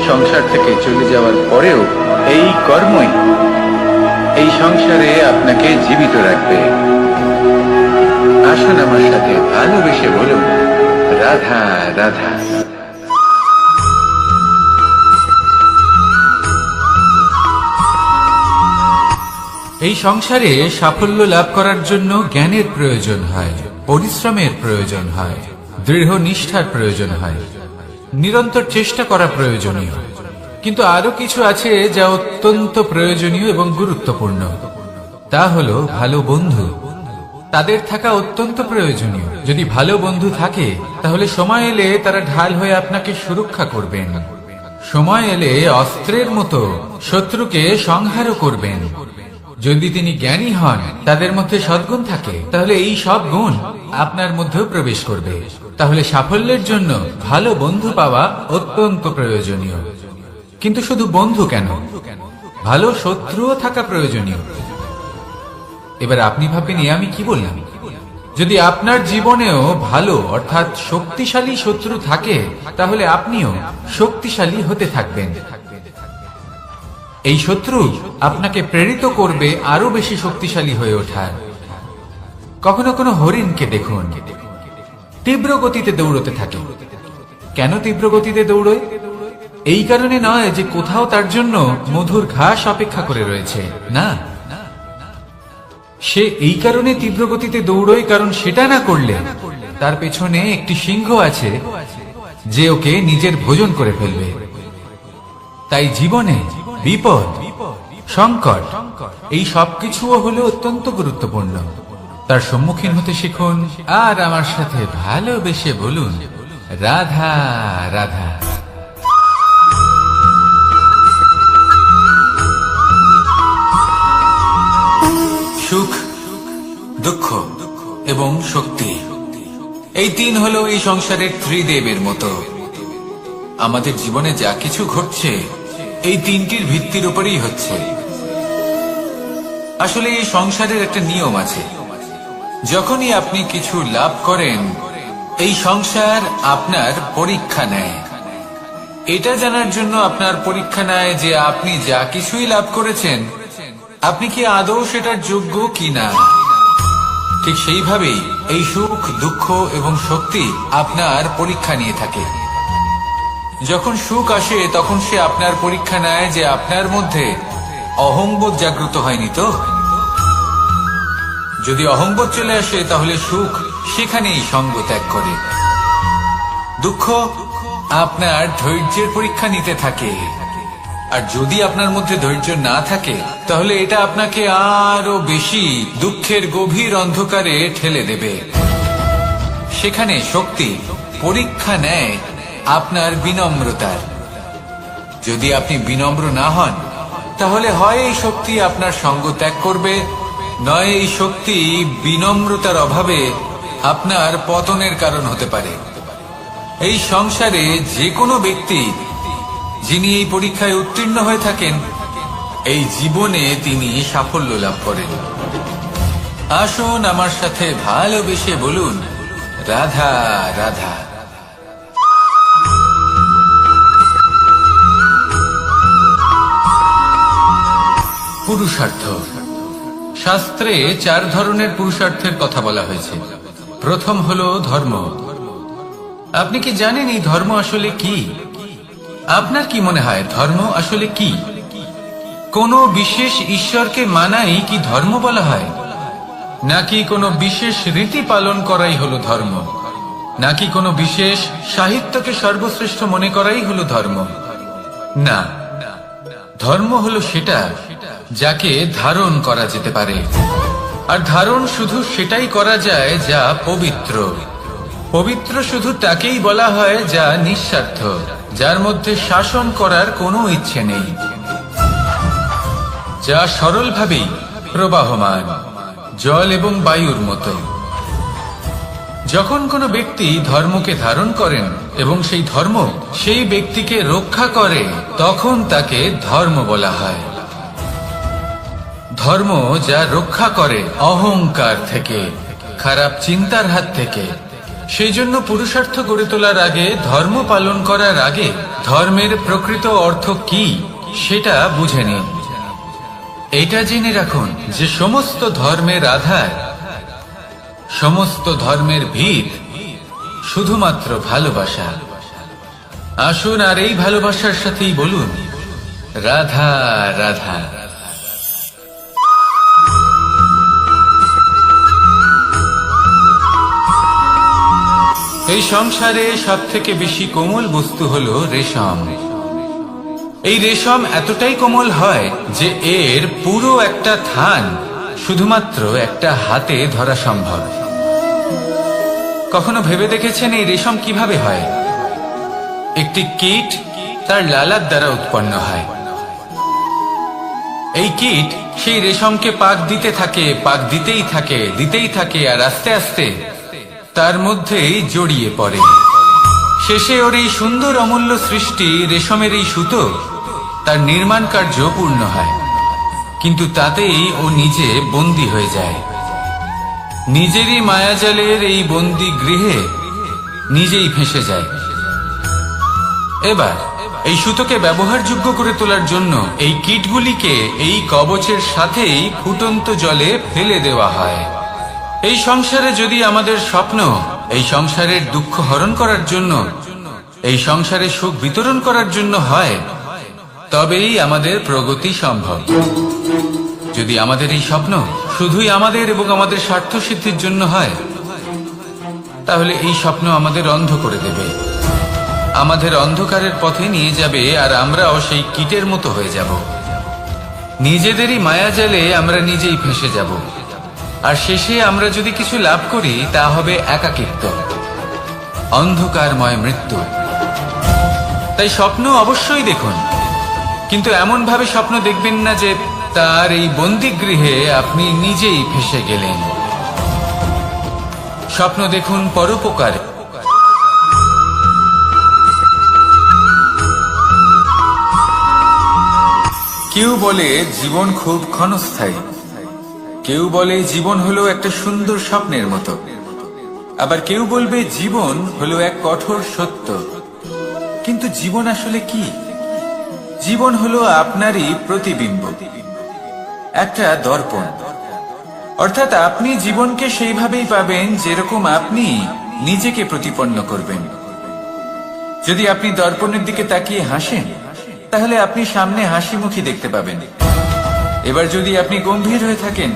সংসার থেকে চলে যাওয়ার পরেও এই কর্মই এই সংসারে আপনাকে জীবিত রাখবে। আসুন আমার সাথে ভালোবেসে বলুন, রাধা রাধা। এই সংসারে সাফল্য লাভ করার জন্য জ্ঞানের প্রয়োজন হয়, পরিশ্রমের প্রয়োজন হয়, দৃঢ় নিষ্ঠার প্রয়োজন হয়, নিরন্তর চেষ্টা করা প্রয়োজনীয়। কিন্তু আরো কিছু আছে যা অত্যন্ত প্রয়োজনীয় এবং গুরুত্বপূর্ণ। তা হলো ভালো বন্ধু। তাদের থাকা অত্যন্ত প্রয়োজনীয়। যদি ভালো বন্ধু থাকে তাহলে সময় এলে তারা ঢাল হয়ে আপনাকে সুরক্ষা করবেন। সময় এলে অস্ত্রের মতো শত্রুকে সংহারও করবেন। যদি তিনি জ্ঞানী হন, তাদের মধ্যে সদ্গুণ থাকে, তাহলে এই সব গুণ আপনার মধ্যেও প্রবেশ করবে। তাহলে সাফল্যের জন্য ভালো বন্ধু পাওয়া অত্যন্ত প্রয়োজনীয়। কিন্তু শুধু বন্ধু কেন, ভালো শত্রুও থাকা প্রয়োজনীয়। এবার আপনি ভাবেন আমি কি বললাম? যদি আপনার জীবনেও ভালো অর্থাৎ শক্তিশালী শত্রু থাকে, তাহলে আপনিও শক্তিশালী হতে থাকবেন। এই শত্রু আপনাকে প্রেরিত করবে আরো বেশি শক্তিশালী হয়ে ওঠার। কখনো কোনো হরিণকে দেখুন, তীব্র গতিতে দৌড়তে থাকে। কেন তীব্র গতিতে দৌড়য়? এই কারণে নয় যে কোথাও তার জন্য মধুর ঘাস অপেক্ষা করে রয়েছে, না। সে এই কারণে তীব্র গতিতে দৌড়য় কারণ সেটা না করলে তার পেছনে একটি সিংহ আছে যে ওকে নিজের ভোজন করে ফেলবে। তাই জীবনে বিপদ, সংকট এই সবকিছুও হলো অত্যন্ত গুরুত্বপূর্ণ। তার সম্মুখীন হতে শিখুন আর আমার সাথে ভালোবেসে বলুন, রাধা রাধা। সুখ, দুঃখ এবং শক্তি, এই তিন হলো এই সংসারের ত্রিদেবের মতো। আমাদের জীবনে যা কিছু ঘটছে এই তিনটির ভিত্তির উপরেই হচ্ছে। আসলে এই সংসারের একটা নিয়ম আছে। যখনই আপনি কিছু লাভ করেন, এই সংসার আপনার পরীক্ষা নেয়। এটা জানার জন্য আপনার পরীক্ষা নেয় যে আপনি যা কিছুই লাভ করেছেন, আপনি কি আদৌ সেটার যোগ্য কিনা। ঠিক সেইভাবেই এই সুখ, দুঃখ এবং শক্তি আপনার পরীক্ষা নিয়ে থাকে। যখন সুখ আসে তখন সে আপনার পরীক্ষা নেয় যে আপনার মধ্যে অহংবোধ জাগ্রত হয়নি তো। যদি অহংবোধ চলে আসে তাহলে সুখ সেখানেই সঙ্গ ত্যাগ করে। দুঃখ আপনার ধৈর্যের পরীক্ষা নিতে থাকে। আর যদি আপনার মধ্যে ধৈর্য না থাকে তাহলে এটা আপনাকে আরো বেশি দুঃখের গভীর অন্ধকারে ঠেলে দেবে। সেখানে শক্তি পরীক্ষা নেয় আপনার বিনম্রতার। যদি আপনি বিনম্র না হন তাহলে হয় এই শক্তি আপনার সঙ্গ ত্যাগ করবে, নয় এই শক্তি বিনম্রতার অভাবে আপনার পতনের কারণ হতে পারে। এই সংসারে যে কোনো ব্যক্তি যিনি এই পরীক্ষায় উত্তীর্ণ হয়ে থাকেন, এই জীবনে তিনি সাফল্য লাভ করেন। আসুন আমার সাথে ভালোবেসে বলুন, রাধা রাধা। পুরুষার্থ। শাস্ত্রে 4 ধরনের পুরুষার্থের কথা বলা হয়েছে। প্রথম হলো ধর্ম। আপনি কি জানেন এই ধর্ম আসলে কি? আপনার কি মনে হয় ধর্ম আসলে কি? কোনো বিশেষ ঈশ্বরকে মানাই কি ধর্ম বলা হয়? নাকি কোনো বিশেষ রীতি পালন করাই হলো ধর্ম? নাকি কোনো বিশেষ সাহিত্যকে সর্বশ্রেষ্ঠ মনে করাই হলো ধর্ম? না, ধর্ম হলো সেটা যাকে ধারণ করা যেতে পারে। আর ধারণ শুধু সেটাই করা যায় যা পবিত্র। পবিত্র শুধু তাকেই বলা হয় যা নিঃস্বার্থ, যার মধ্যে শাসন করার কোনো ইচ্ছে নেই, যা সরলভাবেই প্রবাহমান, জল এবং বায়ুর মতো। যখন কোনো ব্যক্তি ধর্মকে ধারণ করেন এবং সেই ধর্ম সেই ব্যক্তিকে রক্ষা করে, তখন তাকে ধর্ম বলা হয়। ধর্ম যা রক্ষা করে অহংকার থেকে, খারাপ চিন্তার হাত থেকে। সেই জন্য পুরুষার্থ গড়ে তোলার আগে, ধর্ম পালন করার আগে ধর্মের প্রকৃত অর্থ কি সেটা বুঝে নিন। এটা জেনে রাখুন যে সমস্ত ধর্মের আধার, সমস্ত ধর্মের ভিত শুধুমাত্র ভালোবাসা। আসুন আর এই ভালোবাসার সাথেই বলুন রাধা রাধা। এই সংসারে সব থেকে বেশি কোমল বস্তু হলো রেশম। এই রেশম এতটাই কোমল হয় যে এর পুরো একটা থান শুধুমাত্র একটা হাতে ধরা সম্ভব। কখনো ভেবে দেখেছেন এই রেশম কিভাবে হয়? একটি কীট তার লালার দ্বারা উৎপন্ন হয়। এই কীট সেই রেশমকে পাক দিতে থাকে, পাক দিতেই থাকে আর আস্তে আস্তে তার মধ্যেই জড়িয়ে পড়ে। শেষে ওর এই সুন্দর অমূল্য সৃষ্টি রেশমের এই সুতো, তার নির্মাণ কার্য পূর্ণ হয়। কিন্তু তাতেই ও নিজে বন্দী হয়ে যায়। নিজেরই মায়াজালের এই বন্দী গৃহে নিজেই ফেঁসে যায়। এবার এই সুতোকে ব্যবহারযোগ্য করে তোলার জন্য এই কীটগুলিকে এই কবচের সাথেই ফুটন্ত জলে ফেলে দেওয়া হয়। এই সংসারে যদি আমাদের স্বপ্ন এই সংসারের দুঃখ হরণ করার জন্য, এই সংসারে সুখ বিতরণ করার জন্য হয়, তবেই আমাদের প্রগতি সম্ভব। যদি আমাদের এই স্বপ্ন শুধুই আমাদের এবং আমাদের স্বার্থ সিদ্ধির জন্য হয়, তাহলে এই স্বপ্ন আমাদের অন্ধ করে দেবে, আমাদের অন্ধকারের পথে নিয়ে যাবে, আর আমরাও সেই কীটের মতো হয়ে যাব। নিজেদেরই মায়াজালে আমরা নিজেই ফেঁসে যাব, আর শেষে আমরা যদি কিছু লাভ করি তা হবে একাকিত্ব, অন্ধকারময় মৃত্যু। তাই স্বপ্ন অবশ্যই দেখুন, কিন্তু এমন ভাবে স্বপ্ন দেখবেন না যে তার এই বন্দিগৃহে আপনি নিজেই ফেঁসে গেলেন। স্বপ্ন দেখুন পরোপকার। কেউ বলে জীবন খুব ক্ষণস্থায়ী, কেউ বলে জীবন হলো একটা সুন্দর স্বপ্নের মতো, আবার কেউ বলবে জীবন হলো এক কঠোর সত্য। কিন্তু জীবন আসলে কি? জীবন হলো আপনারই প্রতিবিম্ব, একটা দর্পণ। অর্থাৎ আপনি জীবনকে সেইভাবেই পাবেন যেরকম আপনি নিজেকে প্রতিপন্ন করবেন। যদি আপনি দর্পণের দিকে তাকিয়ে হাসেন, তাহলে আপনি সামনে হাসি মুখী দেখতে পাবেন। এবার যদি আপনি গম্ভীর হয়ে থাকেন,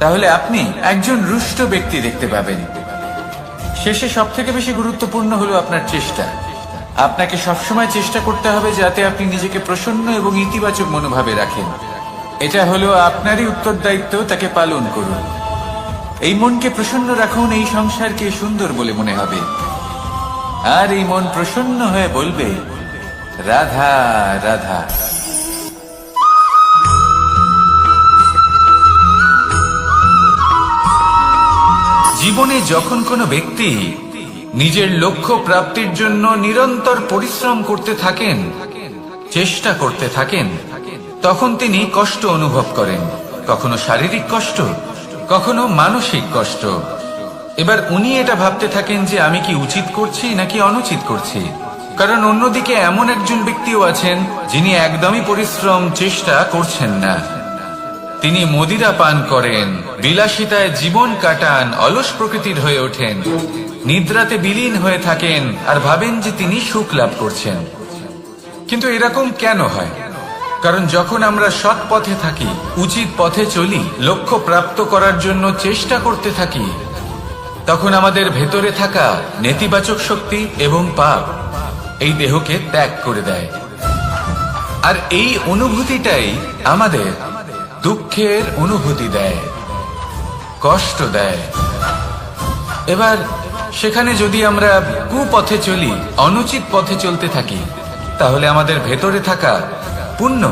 তাহলে আপনি একজন রুষ্ট ব্যক্তি দেখতে পাবেন। শেষে সব থেকে বেশি গুরুত্বপূর্ণ হলো আপনার চেষ্টা। আপনাকে সবসময় চেষ্টা করতে হবে যাতে আপনি নিজেকে প্রসন্ন এবং ইতিবাচক মনোভাবে রাখেন। এটা হলো আপনারই উত্তরদায়িত্ব, তাকে পালন করুন। এই মনকে প্রসন্ন রাখুন, এই সংসারকে সুন্দর বলে মনে হবে, আর এই মন প্রসন্ন হয়ে বলবে রাধা রাধা। জীবনে যখন কোনো ব্যক্তি নিজের লক্ষ্য প্রাপ্তির জন্য নিরন্তর পরিশ্রম করতে থাকেন, চেষ্টা করতে থাকেন, তখন তিনি কষ্ট অনুভব করেন, কখনো শারীরিক কষ্ট, কখনো মানসিক কষ্ট। এবার উনি এটা ভাবতে থাকেন যে আমি কি উচিত করছি নাকি অনুচিত করছি। কারণ অন্যদিকে এমন একজন ব্যক্তিও আছেন যিনি একদমই পরিশ্রম চেষ্টা করছেন না। তিনি মদিরা পান করেন, বিলাসিতায় জীবন কাটান, অলস প্রকৃতির হয়ে ওঠেন, নিদ্রাতে বিলীন হয়ে থাকেন আর ভাবেন যে তিনি সুখ লাভ করছেন। কিন্তু এরকম কেন হয়? কারণ যখন আমরা সৎ পথে থাকি, উচিত পথে চলি, লক্ষ্য প্রাপ্ত করার জন্য চেষ্টা করতে থাকি, তখন আমাদের ভেতরে থাকা নেতিবাচক শক্তি এবং পাপ এই দেহকে ত্যাগ করে দেয়। আর এই অনুভূতিটাই আমাদের দুঃখের অনুভূতি দেয়, কষ্ট দেয়। এবার সেখানে যদি আমরা কুপথে চলি, অনুচিত পথে চলতে থাকি, তাহলে আমাদের ভেতরে থাকা পুণ্য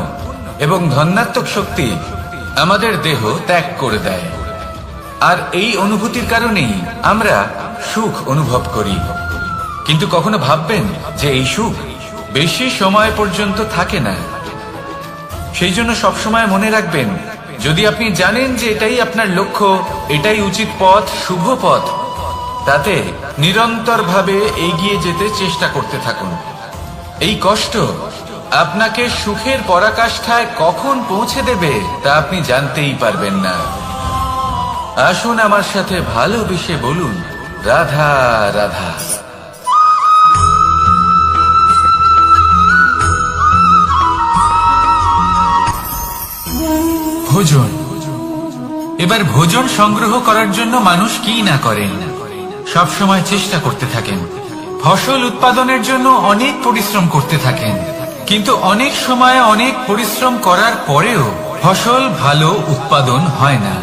এবং ধনাত্মক শক্তি আমাদের দেহ ত্যাগ করে দেয়। আর এই অনুভূতির কারণেই আমরা সুখ অনুভব করি, কিন্তু কখনো ভাববেন যে এই সুখ বেশি সময় পর্যন্ত থাকে না। সেই জন্য সবসময় মনে রাখবেন, যদি আপনি জানেন যে এটাই আপনার লক্ষ্য, এটাই উচিত পথ, শুভ পথ, তাতে নিরন্তরভাবে এগিয়ে যেতে চেষ্টা করতে থাকুন। এই কষ্ট আপনাকে সুখের পরাকাষ্ঠায় কখন পৌঁছে দেবে তা আপনি জানতেই পারবেন না। আসুন আমার সাথে ভালোবেসে বলুন, রাধা রাধা। ভোজন। এবার ভোজন সংগ্রহ করার জন্য মানুষ কি না করেন, সব সময় চেষ্টা করতে থাকেন। ফসল উৎপাদনের জন্য অনেক পরিশ্রম করতে থাকেন, কিন্তু অনেক সময় অনেক পরিশ্রম করার পরেও ফসল ভালো উৎপাদন হয় না।